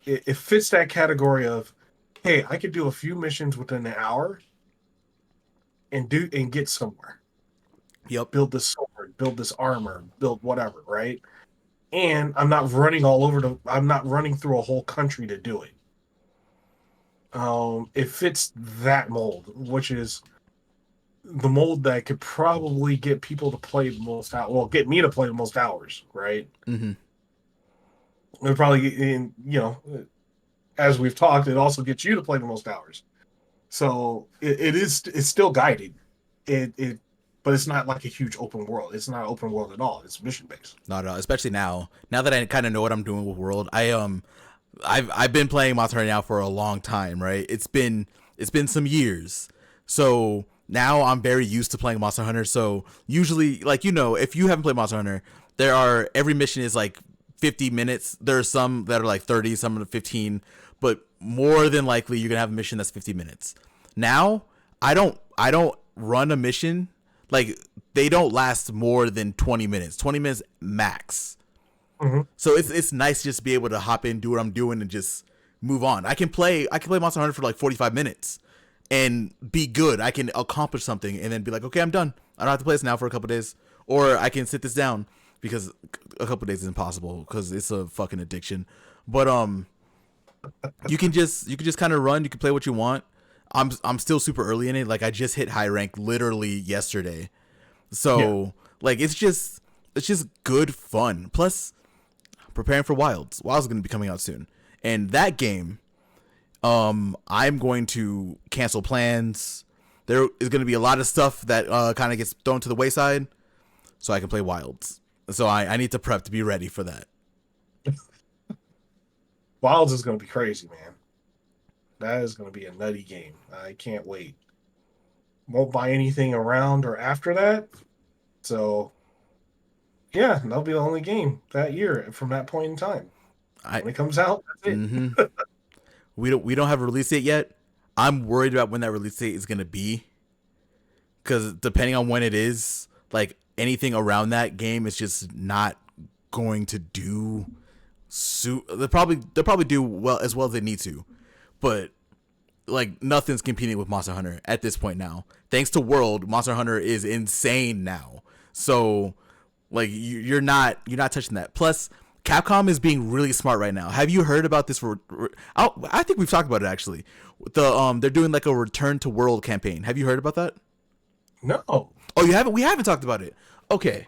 it fits that category of, hey, I could do a few missions within an hour and get somewhere, Yep. build this sword, build this armor, build whatever, right? And I'm not running all over I'm not running through a whole country to do it. It fits that mold, which is the mold that could probably get people to play the most out. Well, get me to play the most hours, right? Mm-hmm. It would probably get in, as we've talked, it also gets you to play the most hours. So it's still guided. It but it's not like a huge open world. It's not open world at all. It's mission based. Not at all. Especially now. Now that I kind of know what I'm doing with World, I've been playing Monster Hunter now for a long time, right? It's been some years. So now I'm very used to playing Monster Hunter. So usually, like if you haven't played Monster Hunter, every mission is like 50 minutes. There are some that are like 30, some are 15, but more than likely you're gonna have a mission that's 50 minutes. Now I don't run a mission like they don't last more than 20 minutes. 20 minutes max. Hmm. So it's nice just to be able to hop in, do what I'm doing, and just move on. I can play Monster Hunter for like 45 minutes and be good. I can accomplish something and then be like, okay, I'm done. I don't have to play this now for a couple days, or I can sit this down because a couple days is impossible because it's a fucking addiction. But you can just kind of run. You can play what you want. I'm still super early in it. Like I just hit high rank literally yesterday, Yeah. so like it's just good fun. Plus preparing for Wilds. Wilds is going to be coming out soon, and that game, I'm going to cancel plans. There is going to be a lot of stuff that kind of gets thrown to the wayside, so I can play Wilds. So I need to prep to be ready for that. Wilds is going to be crazy, man. That is going to be a nutty game. I can't wait. Won't buy anything around or after that. So Yeah, that'll be the only game that year from that point in time. I When it comes out, that's mm-hmm. it. We don't have a release date yet. I'm worried about when that release date is gonna be, because depending on when it is, like anything around that game is just not going to do. They'll probably do well as they need to, but like nothing's competing with Monster Hunter at this point now. Thanks to World, Monster Hunter is insane now. So like you're not touching that. Plus, Capcom is being really smart right now. Have you heard about this? I think we've talked about it actually. They're doing like a Return to World campaign. Have you heard about that? No. Oh, you haven't? We haven't talked about it. Okay.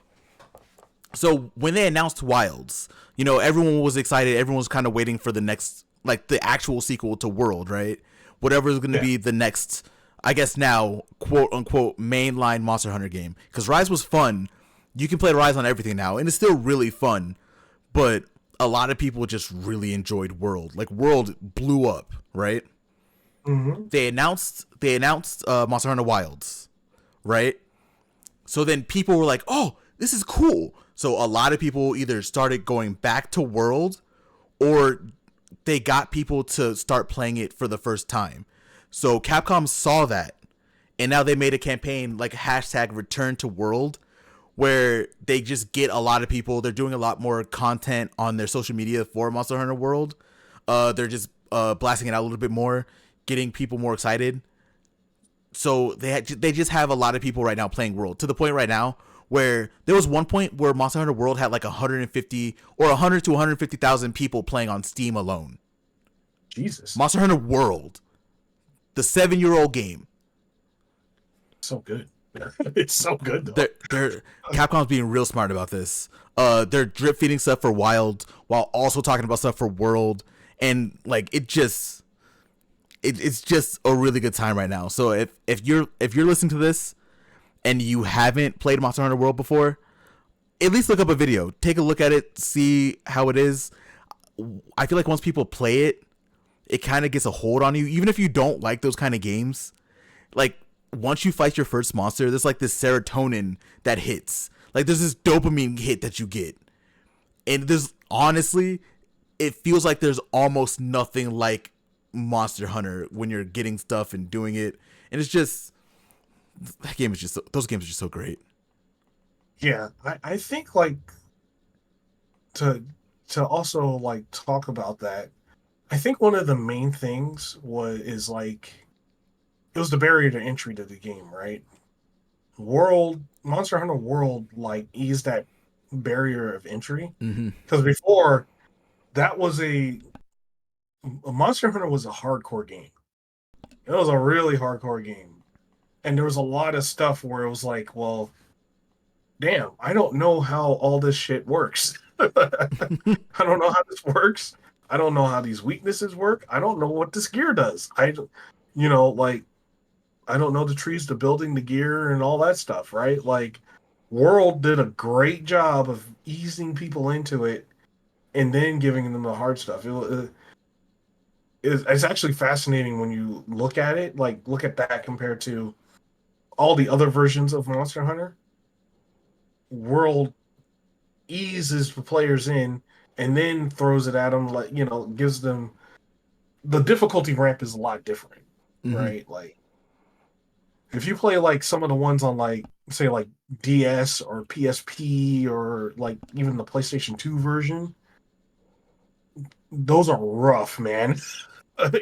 So when they announced Wilds, everyone was excited. Everyone was kind of waiting for the next, like the actual sequel to World, right? Whatever is going to Yeah. be the next, I guess now, quote unquote, mainline Monster Hunter game. Because Rise was fun. You can play Rise on everything now, and it's still really fun. But a lot of people just really enjoyed World. Like World blew up, right? Hmm. They announced Monster Hunter Wilds, right? So then people were like, "Oh, this is cool." So a lot of people either started going back to World, or they got people to start playing it for the first time. So Capcom saw that, and now they made a campaign like hashtag Return to World, where they just get a lot of people. They're doing a lot more content on their social media for Monster Hunter World. They're just blasting it out a little bit more, getting people more excited. So they just have a lot of people right now playing World, to the point right now where there was one point where Monster Hunter World had like 150 or 100 to 150,000 people playing on Steam alone. Jesus. Monster Hunter World, the 7-year-old game. So good. It's so good though. They're Capcom's being real smart about this. They're drip feeding stuff for Wild while also talking about stuff for World, and like it's just a really good time right now. So if you're listening to this and you haven't played Monster Hunter World before, at least look up a video, take a look at it, see how it is. I feel like once people play it, it kind of gets a hold on you, even if you don't like those kind of games. Like once you fight your first monster, there's like this serotonin that hits. Like there's this dopamine hit that you get, and there's honestly, it feels like there's almost nothing like Monster Hunter when you're getting stuff and doing it, and it's just those games are just so great. Yeah. I think like to to also like talk about that, I think one of the main things is like it was the barrier to entry to the game, right? World Monster Hunter World like eased that barrier of entry Mm-hmm. because before that was a Monster Hunter was a hardcore game. It was a really hardcore game, and there was a lot of stuff where it was like, well, damn, I don't know how all this shit works. I don't know how this works. I don't know how these weaknesses work. I don't know what this gear does. Like I don't know the trees, the building, the gear, and all that stuff, right? Like, World did a great job of easing people into it and then giving them the hard stuff. It's actually fascinating when you look at it, like, look at that compared to all the other versions of Monster Hunter. World eases the players in and then throws it at them, like, gives them the difficulty ramp is a lot different, Mm-hmm. right? Like, if you play like some of the ones on like say like DS or PSP or like even the PlayStation 2 version, those are rough, man.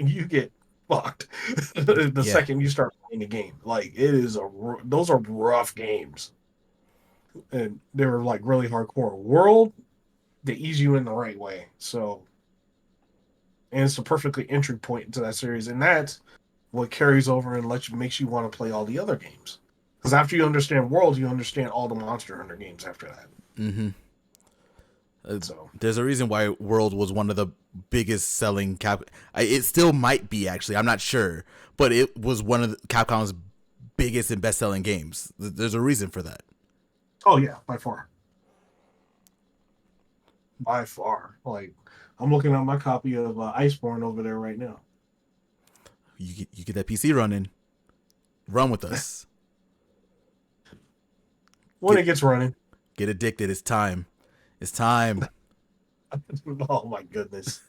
You get fucked the Yeah. second you start playing the game. Like those are rough games, and they were like really hardcore. World, they ease you in the right way, so and it's a perfectly entry point into that series, and that's what carries over and makes you want to play all the other games. Because after you understand World, you understand all the Monster Hunter games after that. Mm-hmm. So There's a reason why World was one of the biggest selling It still might be actually. I'm not sure, but it was one of Capcom's biggest and best selling games. There's a reason for that. oh yeah, by far. By far. Like I'm looking at my copy of Iceborne over there right now. You get that PC running. Run with us. When Get it gets running. Get addicted. It's time. It's time. Oh my goodness.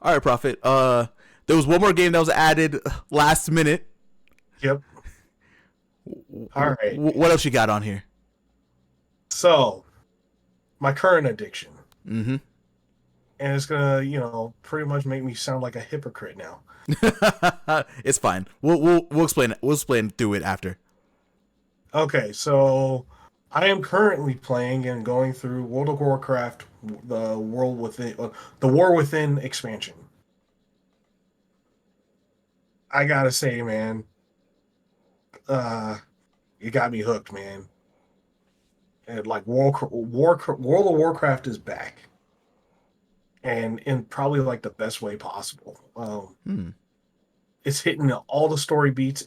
All right, Prophet. There was one more game that was added last minute. Yep. All right. What else you got on here? So, my current addiction. Mm-hmm. And it's gonna, pretty much make me sound like a hypocrite now. It's fine. We'll explain it. We'll explain through it after. Okay, so I am currently playing and going through World of Warcraft, the War Within expansion. I gotta say, man, uh, you got me hooked, man. And like World of Warcraft is back, and in probably like the best way possible. It's hitting all the story beats.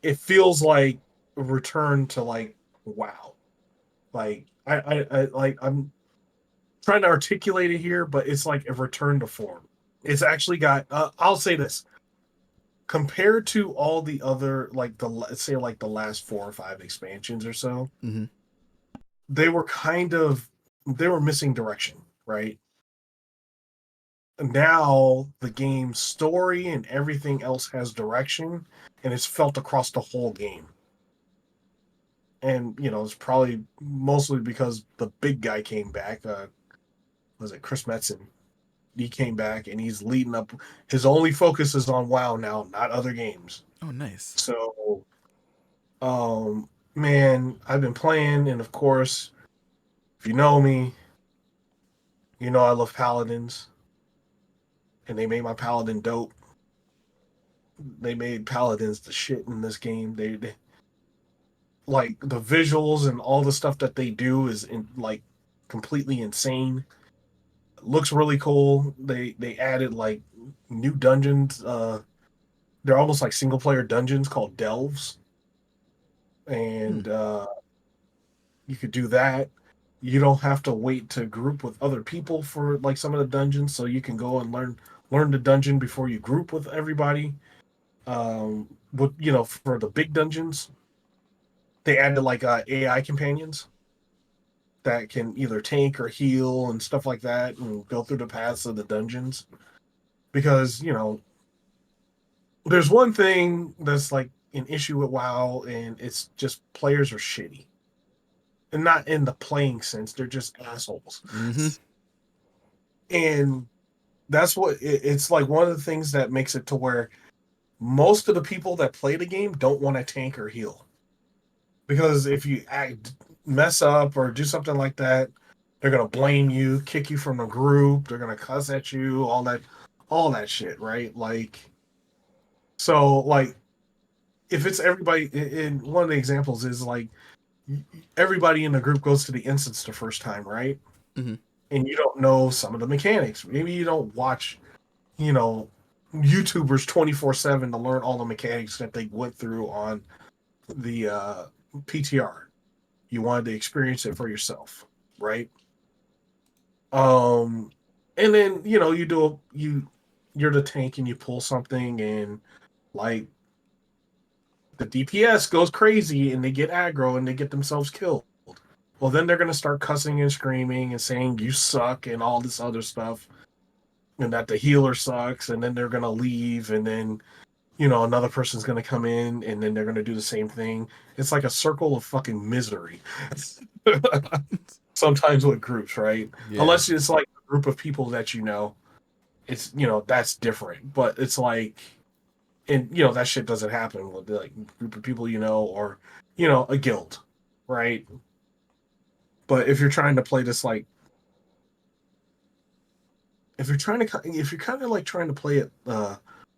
It feels like a return to like WoW. Like I'm trying to articulate it here, but it's like a return to form. It's actually got. I'll say this: compared to all the other, like let's say like the last 4 or 5 expansions or so, Mm-hmm. they were missing direction, right? Now the game's story and everything else has direction, and it's felt across the whole game. And it's probably mostly because the big guy came back. Was it Chris Metzen? He came back and he's leading up. His only focus is on WoW now, not other games. Oh, nice. So, man, I've been playing, and of course, if you know me, you know I love paladins, and they made my paladin dope. They made paladins the shit in this game. They like the visuals and all the stuff that they do is like completely insane. Looks really cool. They added like new dungeons. They're almost like single player dungeons called delves, Hmm. and you could do that. You don't have to wait to group with other people for like some of the dungeons, so you can go and learn the dungeon before you group with everybody. But for the big dungeons, they added like AI companions that can either tank or heal and stuff like that, and go through the paths of the dungeons. Because there's one thing that's like an issue with WoW, and it's just players are shitty, and not in the playing sense. They're just assholes, Mm-hmm. and that's what it's like. One of the things that makes it to where most of the people that play the game don't want to tank or heal, because if you mess up or do something like that, they're gonna blame you, kick you from the group. They're gonna cuss at you, all that shit, right? Like, so like if it's everybody, in one of the examples is like everybody in the group goes to the instance the first time, right? Mm-hmm. And you don't know some of the mechanics. Maybe you don't watch, you know, YouTubers 24/7 to learn all the mechanics that they went through on the PTR. You wanted to experience it for yourself, right? Um, and then you're the tank and you pull something, and like the DPS goes crazy and they get aggro and they get themselves killed. Well, then they're gonna start cussing and screaming and saying you suck and all this other stuff, and that the healer sucks, and then they're gonna leave, and then another person's gonna come in, and then they're gonna do the same thing. It's like a circle of fucking misery. Sometimes with groups, right? Yeah. Unless it's like a group of people that it's that's different. But it's like, and that shit doesn't happen with like a group of people or a guild, right? But if you're trying to play this like if you're kind of like trying to play it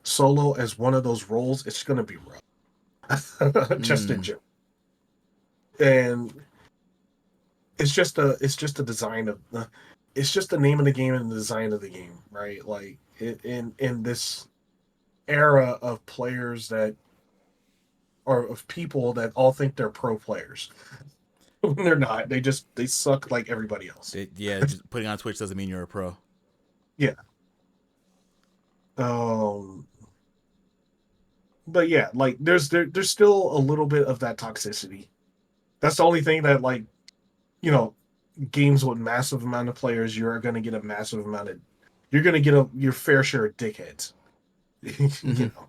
solo as one of those roles, it's gonna be rough. Just in Mm. general. And it's just a design of it's just the name of the game and the design of the game, right? Like in this era of players that or of people that all think they're pro players when they're not. They suck like everybody else. Yeah. Just putting on Twitch doesn't mean you're a pro. Yeah. Um. But yeah, like there's still a little bit of that toxicity That's the only thing that, like, you know, games with massive amount of players, you're going to get a massive amount of, you're going to get your fair share of dickheads. Mm-hmm. You know.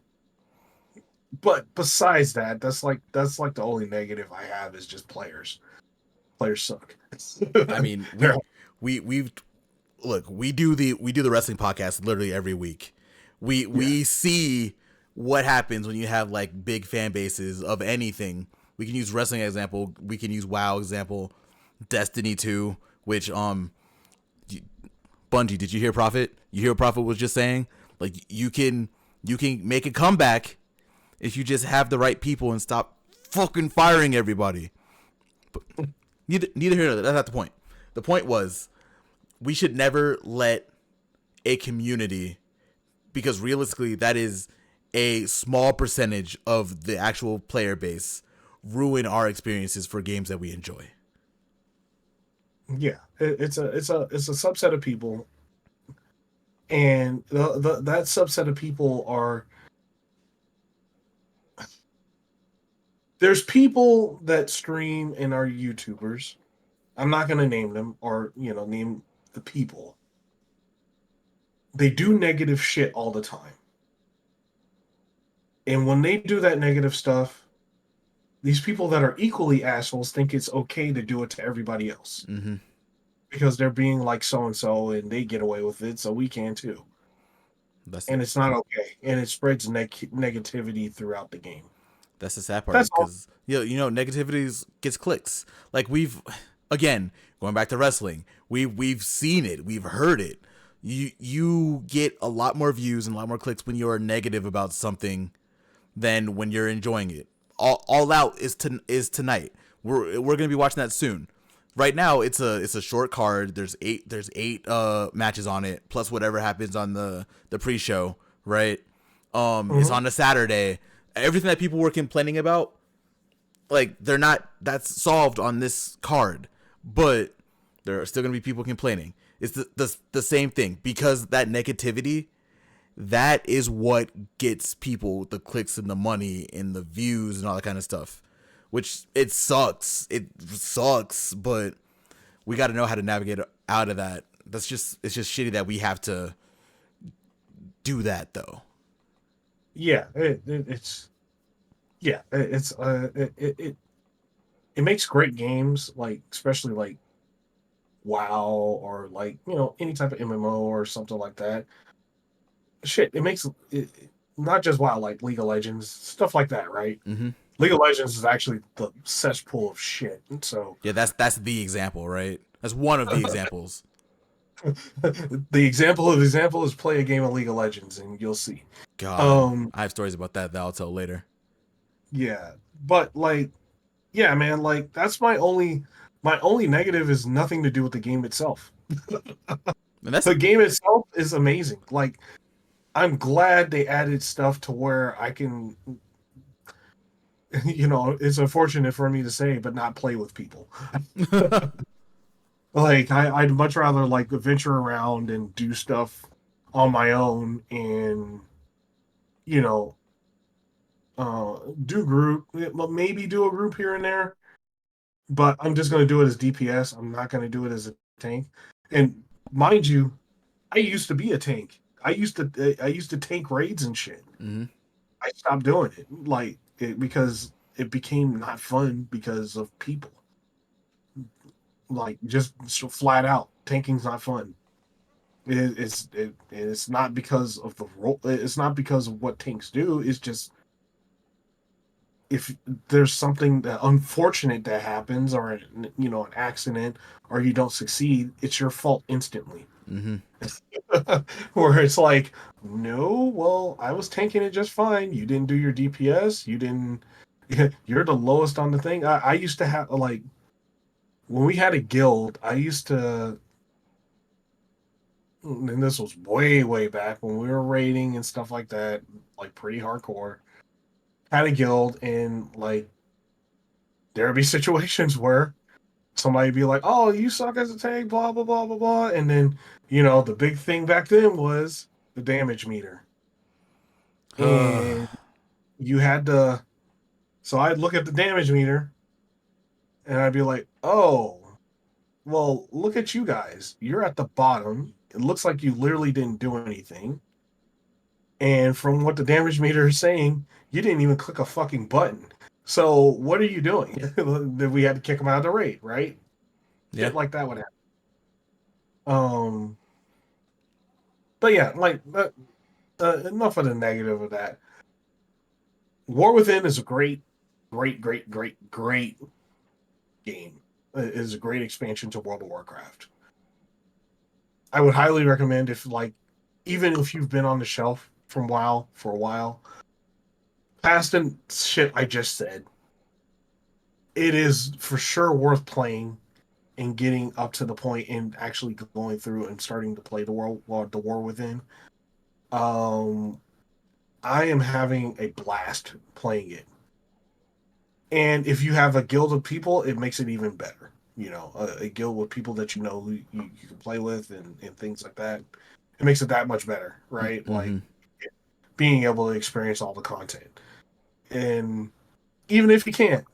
But besides that, that's like the only negative I have is just players. Players suck. I mean, They're- we've look, we do the wrestling podcast literally every week. We yeah, we see what happens when you have like big fan bases of anything. We can use wrestling example. We can use WoW example. Destiny 2, which Bungie, did you hear Prophet? You hear what Prophet was just saying? Like you can make a comeback if you just have the right people and stop fucking firing everybody. But neither here nor there. That's not the point. The point was we should never let a community, because realistically that is a small percentage of the actual player base, ruin our experiences for games that we enjoy. yeah. It's a subset of people, and that subset of people are, there's people that stream and are YouTubers. I'm not going to name them, or name the people. They do negative shit all the time, and when they do that negative stuff, these people that are equally assholes think it's okay to do it to everybody else Mm-hmm. because they're being like so and so and they get away with it, so we can too. That's And it's not okay, and it spreads negativity throughout the game. That's the sad part, That's all. because negativity gets clicks. Like again, going back to wrestling, we've seen it, we've heard it. You get a lot more views and a lot more clicks when you're negative about something than when you're enjoying it. All Out is tonight. We're gonna be watching that soon. Right now, it's a short card. There's eight matches on it, plus whatever happens on the pre-show. Right. It's Mhm. on a Saturday. Everything that people were complaining about, like that's solved on this card, but there are still gonna be people complaining. It's the same thing, because that negativity, that is what gets people the clicks and the money and the views and all that kind of stuff. Which it sucks. It sucks, but we got to know how to navigate out of that. It's just shitty that we have to do that though. Yeah, it's yeah, it makes great games, like especially like WoW or like any type of MMO or something like that. Shit, it makes not just WoW, like League of Legends, stuff like that, right? Mm-hmm. League of Legends is actually the cesspool of shit. So Yeah, that's the example, right? That's one of the examples. the example of example is play a game of League of Legends and you'll see. God, Um, I have stories about that I'll tell later. yeah, but like, yeah, man, like that's my only negative is nothing to do with the game itself. And that's The game itself is amazing. Like, I'm glad they added stuff to where I can, it's unfortunate for me to say, but not play with people. Like, I'd much rather like venture around and do stuff on my own and, you know, do group, well, maybe do a group here and there, but I'm just going to do it as DPS. I'm not going to do it as a tank. And mind you, I used to be a tank. I used to tank raids and shit. mm-hmm. I stopped doing it, like because it became not fun because of people. Like just so flat out, tanking's not fun. It's not because of the role. It's not because of what tanks do. It's just if there's something that unfortunate that happens, or an accident, or you don't succeed, it's your fault instantly. Mm-hmm. Where it's like, no, well, I was tanking it just fine. You didn't do your DPS. You didn't. You're the lowest on the thing. I used to have like when we had a guild. I used to, and this was way way back when we were raiding and stuff like that, like pretty hardcore. Had a guild, and like there'd be situations where somebody'd be like, "Oh, you suck as a tank," blah blah blah blah blah, and then the big thing back then was the damage meter, and you had to. So I'd look at the damage meter, And I'd be like, oh, well, look at you guys. You're at the bottom. It looks like you literally didn't do anything. And from what the damage meter is saying, you didn't even click a fucking button. So what are you doing? Then we had to kick him out of the raid, right? Yeah. Shit like that would happen. Um, but yeah, like enough of the negative of that. War Within is a great game. It is a great expansion to World of Warcraft. I would highly recommend if like even if you've been on the shelf from WoW for a while, past and shit I just said, it is for sure worth playing and getting up to the point and actually going through and starting to play the War Within. Um, I am having a blast playing it, and if you have a guild of people, it makes it even better. You know, a guild with people that you know who you can play with and things like that. It makes it that much better, right? Like Mm-hmm. being able to experience all the content. And even if you can't,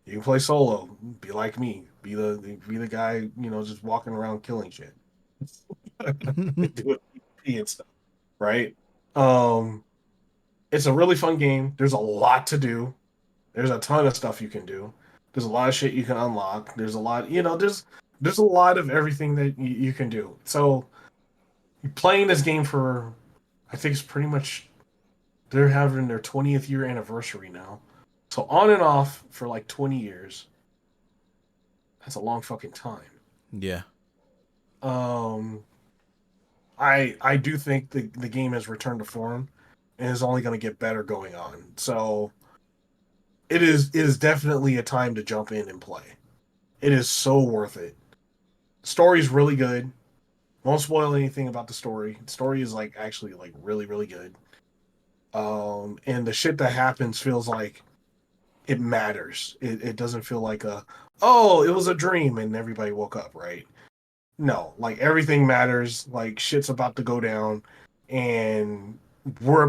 you can play solo. Be like me. Be the guy, just walking around killing shit. Do it and stuff, right? Um, it's a really fun game. There's a lot to do. There's a ton of stuff you can do. There's a lot of shit you can unlock. There's a lot, there's a lot of everything that you can do. So playing this game for, I think it's pretty much they're having their 20th year anniversary now. So on and off for like 20 years. That's a long fucking time. Yeah. Um, I do think the game has returned to form and is only going to get better going on. So it is definitely a time to jump in and play. It is so worth it. Story's really good. Won't spoil anything about the story. The story is like actually like really really good. And the shit that happens feels like it matters. It doesn't feel like it was a dream and everybody woke up, right? No, like everything matters. Like shit's about to go down, and we're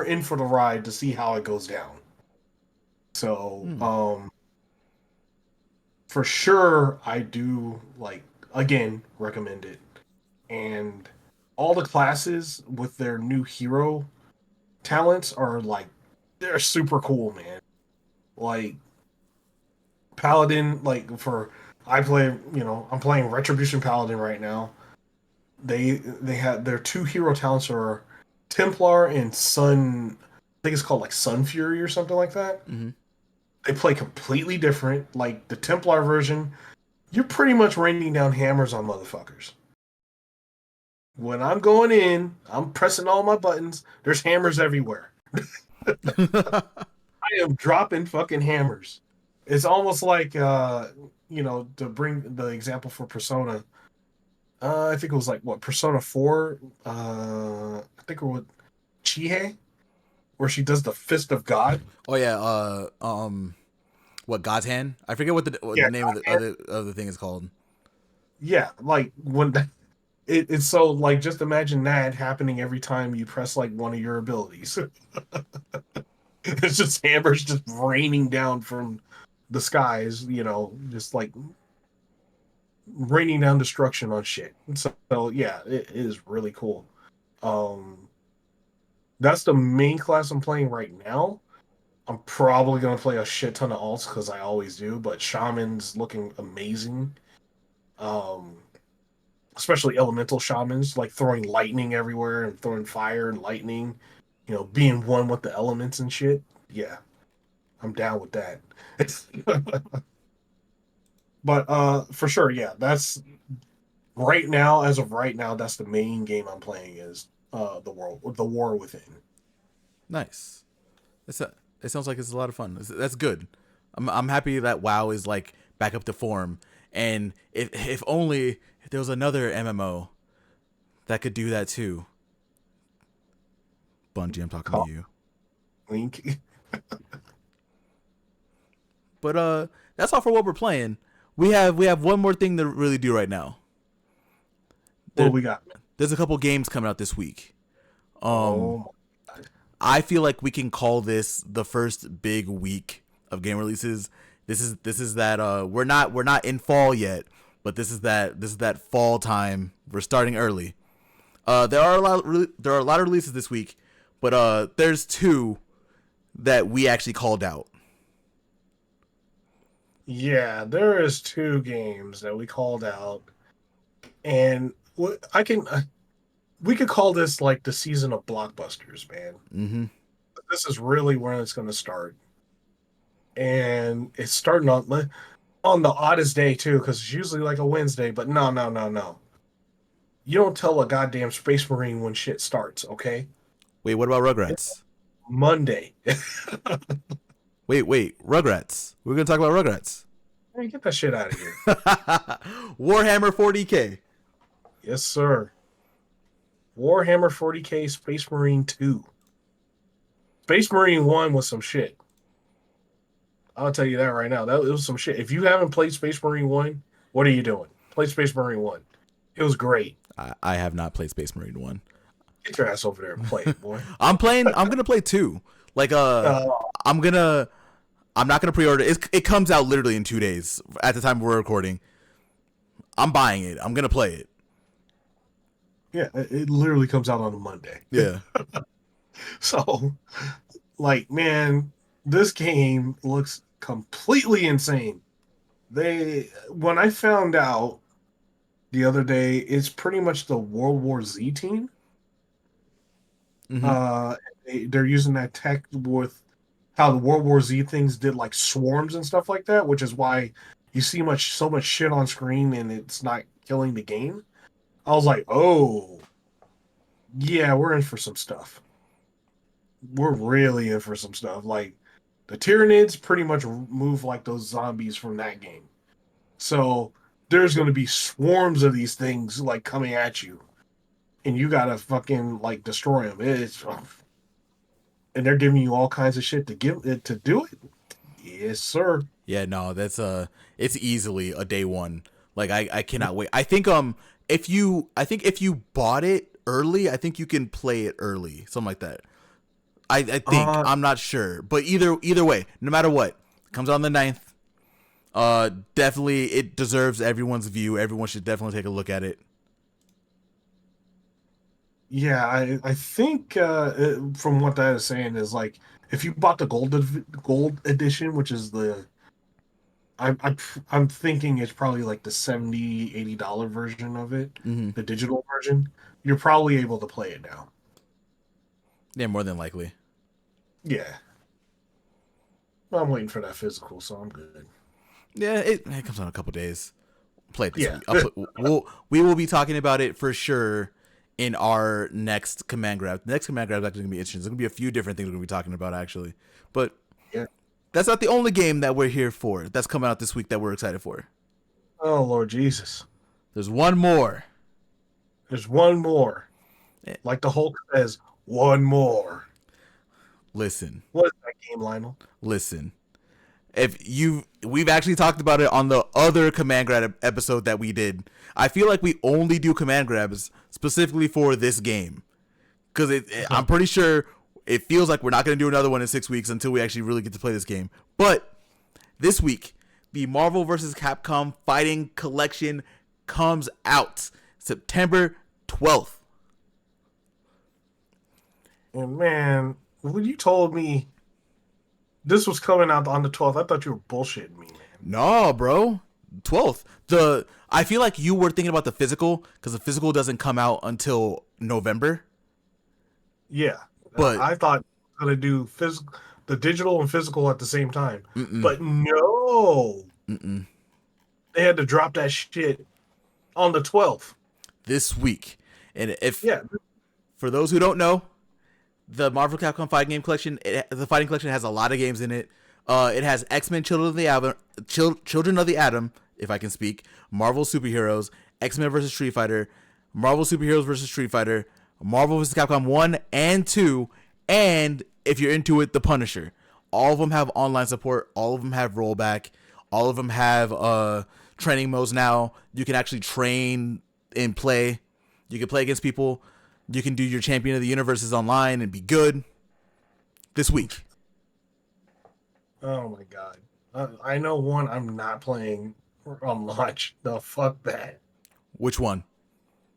in for the ride to see how it goes down. So, Hmm. for sure, I do like again recommend it. And all the classes with their new hero talents are like they're super cool, man. Like Paladin, like for I play, I'm playing Retribution Paladin right now. They had their two hero talents are Templar and Sun. I think it's called like Sun Fury or something like that. Mm-hmm. They play completely different. Like the Templar version, you're pretty much raining down hammers on motherfuckers. When I'm going in, I'm pressing all my buttons. There's hammers everywhere. I am dropping fucking hammers. It's almost like to bring the example for Persona. I think it was like what Persona 4. I think it was Chihei, where she does the Fist of God. Oh yeah. What God's hand? I forget what Yeah, the name of the thing is called. yeah. Like when it's so like just imagine that happening every time you press like one of your abilities. It's just hammers just raining down from the skies, just like raining down destruction on shit. So yeah, it is really cool. Um, that's the main class I'm playing right now. I'm probably gonna play a shit ton of alts because I always do, but Shaman's looking amazing. Um, especially elemental shamans, like throwing lightning everywhere and throwing fire and lightning, being one with the elements and shit. Yeah, I'm down with that. But for sure, yeah, that's right now, as of right now, that's the main game I'm playing is the War Within. Nice. It sounds like it's a lot of fun. That's good. I'm happy that WoW is like back up to form. And if only if there was another MMO that could do that too. Bungie, I'm talking to Call you. Link. But that's all for what we're playing. We have one more thing to really do right now. What There we got? there's a couple games coming out this week. Um Oh my God. I feel like we can call this the first big week of game releases This is that we're not in fall yet, but this is that fall time. We're starting early. There are a lot of releases this week, but there's two that we actually called out. Yeah, there is two games that we called out, and I can we could call this like the season of blockbusters, man. Mm-hmm. This is really where it's going to start, and it's starting on the oddest day too, because it's usually like a Wednesday. But no, no, no, no. You don't tell a goddamn Space Marine when shit starts, okay? Wait, what about It's Rugrats? Monday. Wait, Rugrats. We're gonna talk about Rugrats. Hey, get that shit out of here. Warhammer 40K. Yes, sir. Warhammer 40K Space Marine 2. Space Marine 1 was some shit. I'll tell you that right now. That was some shit. If you haven't played Space Marine 1, what are you doing? Play Space Marine 1. It was great. I have not played Space Marine 1. Get your ass over there and play it, boy. I'm gonna play 2. Like I'm not gonna pre-order. It comes out literally in 2 days at the time we're recording. I'm buying it. I'm gonna play it. Yeah, it literally comes out on a Monday. Yeah. So, like, man, this game looks completely insane. When I found out the other day, it's pretty much the World War Z team. Mm-hmm. They're using that tech with how the World War Z things did like swarms and stuff like that, which is why you see so much shit on screen and it's not killing the game. I was like, oh, yeah, we're in for some stuff. We're really in for some stuff. Like, the Tyranids pretty much move like those zombies from that game. So there's going to be swarms of these things like coming at you, and you gotta fucking like destroy them. And they're giving you all kinds of shit to do it. Yes, sir. Yeah, no, that's it's easily a day one. Like I cannot wait. I think if you bought it early, I think you can play it early, something like that. I think I'm not sure, but either way, no matter what, it comes out on the 9th. Definitely it deserves everyone's view. Everyone should definitely take a look at it. Yeah, I think from what that is saying is like if you bought the gold edition, which is I'm thinking it's probably like the $70-$80 version of it, Mm-hmm. the digital version, you're probably able to play it now. Yeah, more than likely. Yeah. I'm waiting for that physical, so I'm good. Yeah, it comes out in a couple days. Play it this Yeah. week. We will be talking about it for sure in our next command grab. The next command grab is actually going to be interesting. There's going to be a few different things we're going to be talking about, actually. But Yeah. that's not the only game that we're here for. That's coming out this week that we're excited for. Oh, Lord Jesus. There's one more. There's one more. Like the Hulk says, one more. Listen. What is that game, Lionel? Listen. We've actually talked about it on the other command grab episode that we did. I feel like we only do command grabs specifically for this game. Because I'm pretty sure it feels like we're not going to do another one in 6 weeks until we actually really get to play this game. But this week, the Marvel vs. Capcom Fighting Collection comes out September 12th. And man, when you told me this was coming out on the 12th, I thought you were bullshitting me, man. No, bro. 12th. I feel like you were thinking about the physical because the physical doesn't come out until November. Yeah. But I thought I was going to do the digital and physical at the same time. But no. They had to drop that shit on the 12th. This week. And Yeah. For those who don't know, the Marvel Capcom Fighting Game Collection, the Fighting Collection has a lot of games in it. It has X-Men Children of the Atom, if I can speak, Marvel Superheroes, X-Men vs. Street Fighter, Marvel Superheroes vs. Street Fighter, Marvel vs. Capcom 1 and 2, and if you're into it, The Punisher. All of them have online support. All of them have rollback. All of them have training modes now. You can actually train and play. You can play against people. You can do your Champion of the Universes online and be good. This week. Oh my God. I know one I'm not playing on launch. No, fuck that. Which one?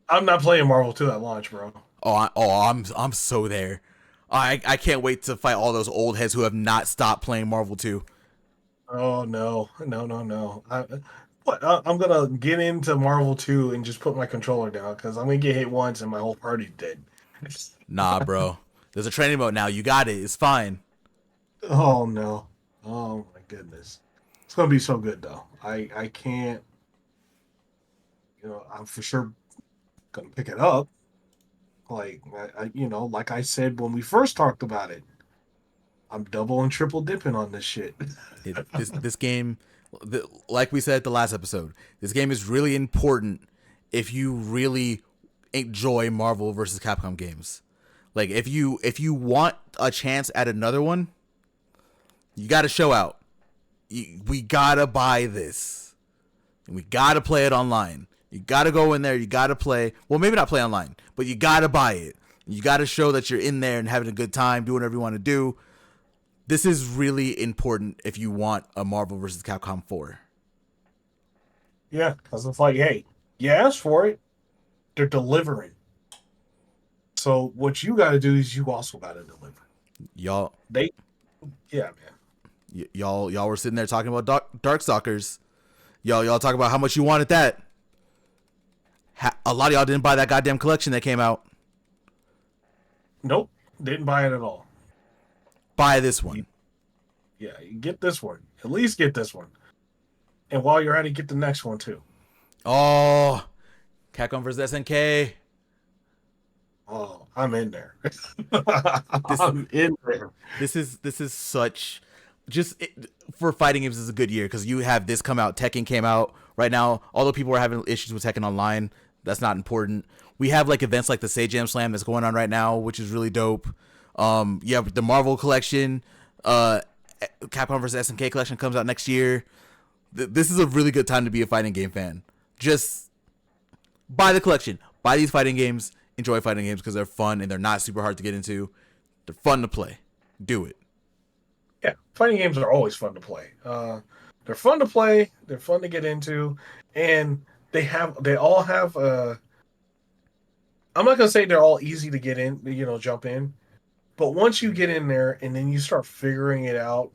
I'm not playing Marvel 2 at launch, bro. I'm so there. I can't wait to fight all those old heads who have not stopped playing Marvel 2. Oh no, no, no, no. I'm gonna get into Marvel 2 and just put my controller down because I'm gonna get hit once and my whole party's dead. Nah, bro. There's a training mode now. You got it. It's fine. Oh no. Oh my goodness. It's gonna be so good though. I can't, I'm for sure gonna pick it up. Like like I said when we first talked about it, I'm double and triple dipping on this shit. This game, like we said at the last episode, this game is really important if you really enjoy Marvel versus Capcom games. Like if you want a chance at another one, you got to show out. We gotta buy this, and we gotta play it online. You gotta go in there. You gotta play. Well, maybe not play online, but you gotta buy it. You gotta show that you're in there and having a good time, doing whatever you want to do. This is really important if you want a Marvel vs. Capcom 4. Yeah, because it's like, hey, you asked for it, they're delivering. So what you got to do is you also got to deliver. Y'all, They, yeah, man. y'all were sitting there talking about Darkstalkers. Y'all talk about how much you wanted that. A lot of y'all didn't buy that goddamn collection that came out. Nope, didn't buy it at all. Buy this one. Yeah, you get this one. At least get this one. And while you're at it, get the next one too. Oh, Capcom vs. SNK. Oh, I'm in there. This, I'm in there. this is such for fighting games is a good year because you have this come out. Tekken came out right now. Although people are having issues with Tekken Online, that's not important. We have like events like the Sage Jam Slam that's going on right now, which is really dope. You have the Marvel collection. Capcom vs. SNK collection comes out next year. This is a really good time to be a fighting game fan. Just buy the collection. Buy these fighting games. Enjoy fighting games because they're fun and they're not super hard to get into. They're fun to play. Do it. Yeah, fighting games are always fun to play. They're fun to play. They're fun to get into, and they all have. I'm not gonna say they're all easy to get in, jump in, but once you get in there and then you start figuring it out,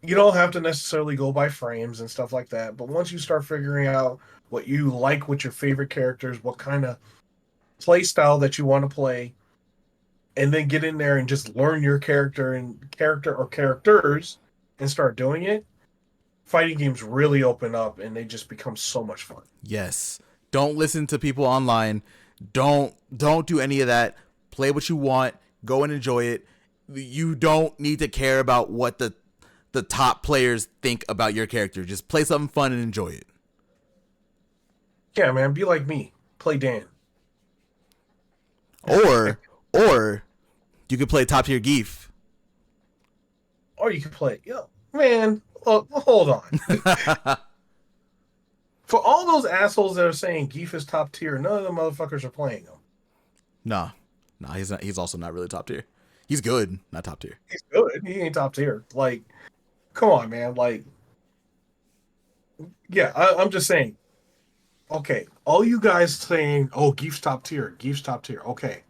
you don't have to necessarily go by frames and stuff like that. But once you start figuring out what you like with your favorite characters, what kind of play style that you want to play, and then get in there and just learn your character or characters and start doing it, fighting games really open up and they just become so much fun. Yes. Don't listen to people online. Don't do any of that. Play what you want. Go and enjoy it. You don't need to care about what the top players think about your character. Just play something fun and enjoy it. Yeah, man, be like me. Play Dan. Or you could play top tier Geef. Or you can play, man, hold on. For all those assholes that are saying Geef is top tier, none of them motherfuckers are playing him. Nah, he's not. He's also not really top tier. He's good, not top tier. He's good. He ain't top tier. Like, come on, man. Like, yeah, I'm just saying. Okay, all you guys saying, "Oh, Geef's top tier. Geef's top tier." Okay,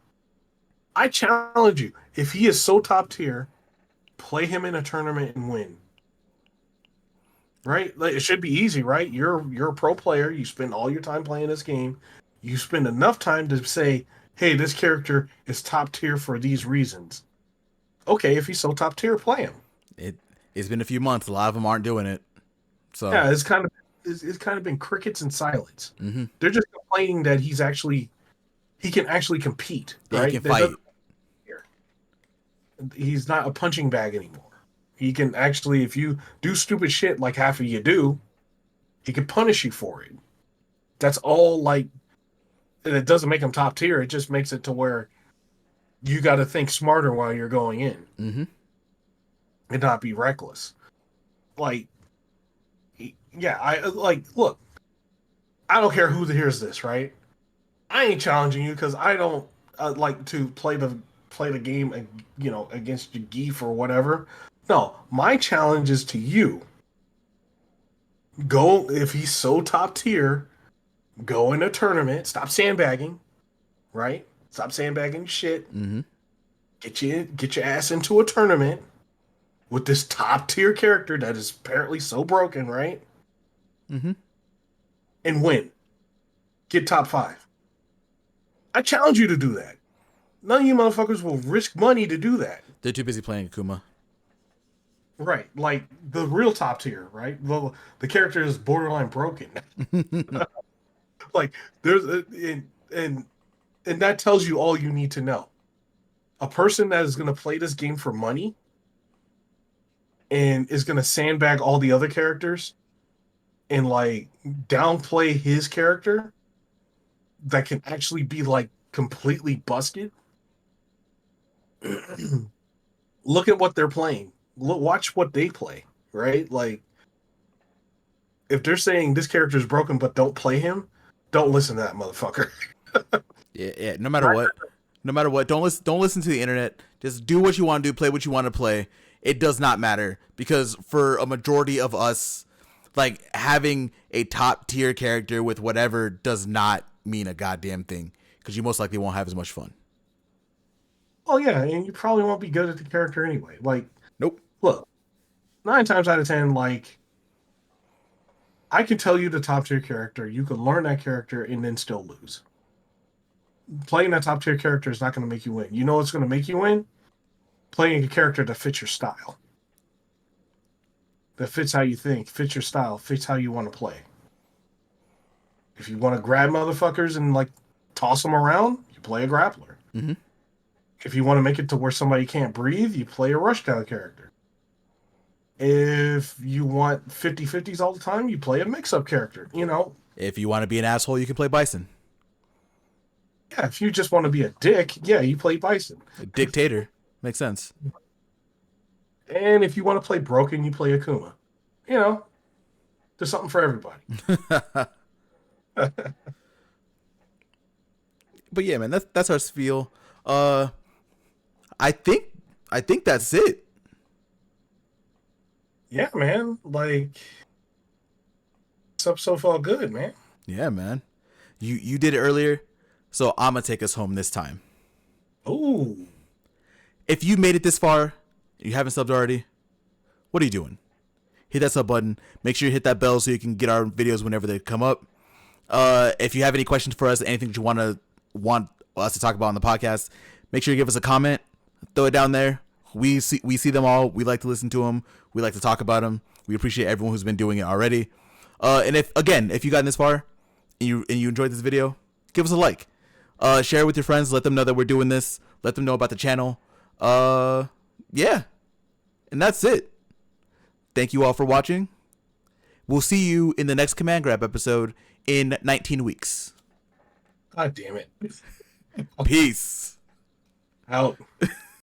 I challenge you. If he is so top tier, play him in a tournament and win. Right? Like, it should be easy, right? You're a pro player. You spend all your time playing this game. You spend enough time to say, "Hey, this character is top tier for these reasons." Okay, if he's so top tier, play him. It's been a few months. A lot of them aren't doing it. So Yeah, it's kind of been crickets and silence. mm-hmm. They're just complaining that he can actually compete. Yeah, right? he can fight. He's not a punching bag anymore. He can actually, if you do stupid shit like half of you do, he can punish you for it. That's all. Like, it doesn't make him top tier. It just makes it to where you got to think smarter while you're going in, mm-hmm. and not be reckless. Like, yeah, look. I don't care who hears this, right? I ain't challenging you because I don't like to play the game, against your Geef or whatever. No, my challenge is to you. Go, if he's so top tier, go in a tournament. Stop sandbagging, right? Stop sandbagging shit. Mm-hmm. Get your ass into a tournament with this top tier character that is apparently so broken, right? Mm-hmm. And win. Get top 5. I challenge you to do that. None of you motherfuckers will risk money to do that. They're too busy playing Akuma. Right. Like the real top tier, right? The character is borderline broken. Like there's and that tells you all you need to know. A person that is going to play this game for money and is going to sandbag all the other characters and like downplay his character that can actually be like completely busted. Look at what they're playing. Watch what they play, right? Like if they're saying this character is broken but don't play him, don't listen to that motherfucker. Yeah. No matter what, don't listen to the internet. Just do what you want to do, play what you want to play. It does not matter, because for a majority of us, like, having a top tier character with whatever does not mean a goddamn thing, because you most likely won't have as much fun. Oh yeah, and you probably won't be good at the character anyway. Like, Nope. look, 9 times out of 10, like, I can tell you the top tier character, you can learn that character and then still lose. Playing that top tier character is not going to make you win. You know what's going to make you win? Playing a character that fits your style. That fits how you think, fits your style, fits how you want to play. If you want to grab motherfuckers and like toss them around, you play a grappler. Mm-hmm. If you want to make it to where somebody can't breathe, you play a rushdown character. If you want 50-50s all the time, you play a mix-up character, you know? If you want to be an asshole, you can play Bison. Yeah, if you just want to be a dick, yeah, you play Bison. A dictator. Makes sense. And if you want to play broken, you play Akuma. You know, there's something for everybody. But yeah, man, that's our spiel. I think that's it. Yeah, man. Like, this episode felt good, man. Yeah, man. You did it earlier, so I'm gonna take us home this time. Ooh. If you made it this far, you haven't subbed already, what are you doing? Hit that sub button. Make sure you hit that bell so you can get our videos whenever they come up. If you have any questions for us, anything that you want us to talk about on the podcast, make sure you give us a comment. Throw it down there. We see them all. We like to listen to them. We like to talk about them. We appreciate everyone who's been doing it already. And if you got this far and you enjoyed this video, give us a like. Share it with your friends. Let them know that we're doing this. Let them know about the channel. Yeah. And that's it. Thank you all for watching. We'll see you in the next Command Grab episode in 19 weeks. God damn it. Peace. Out.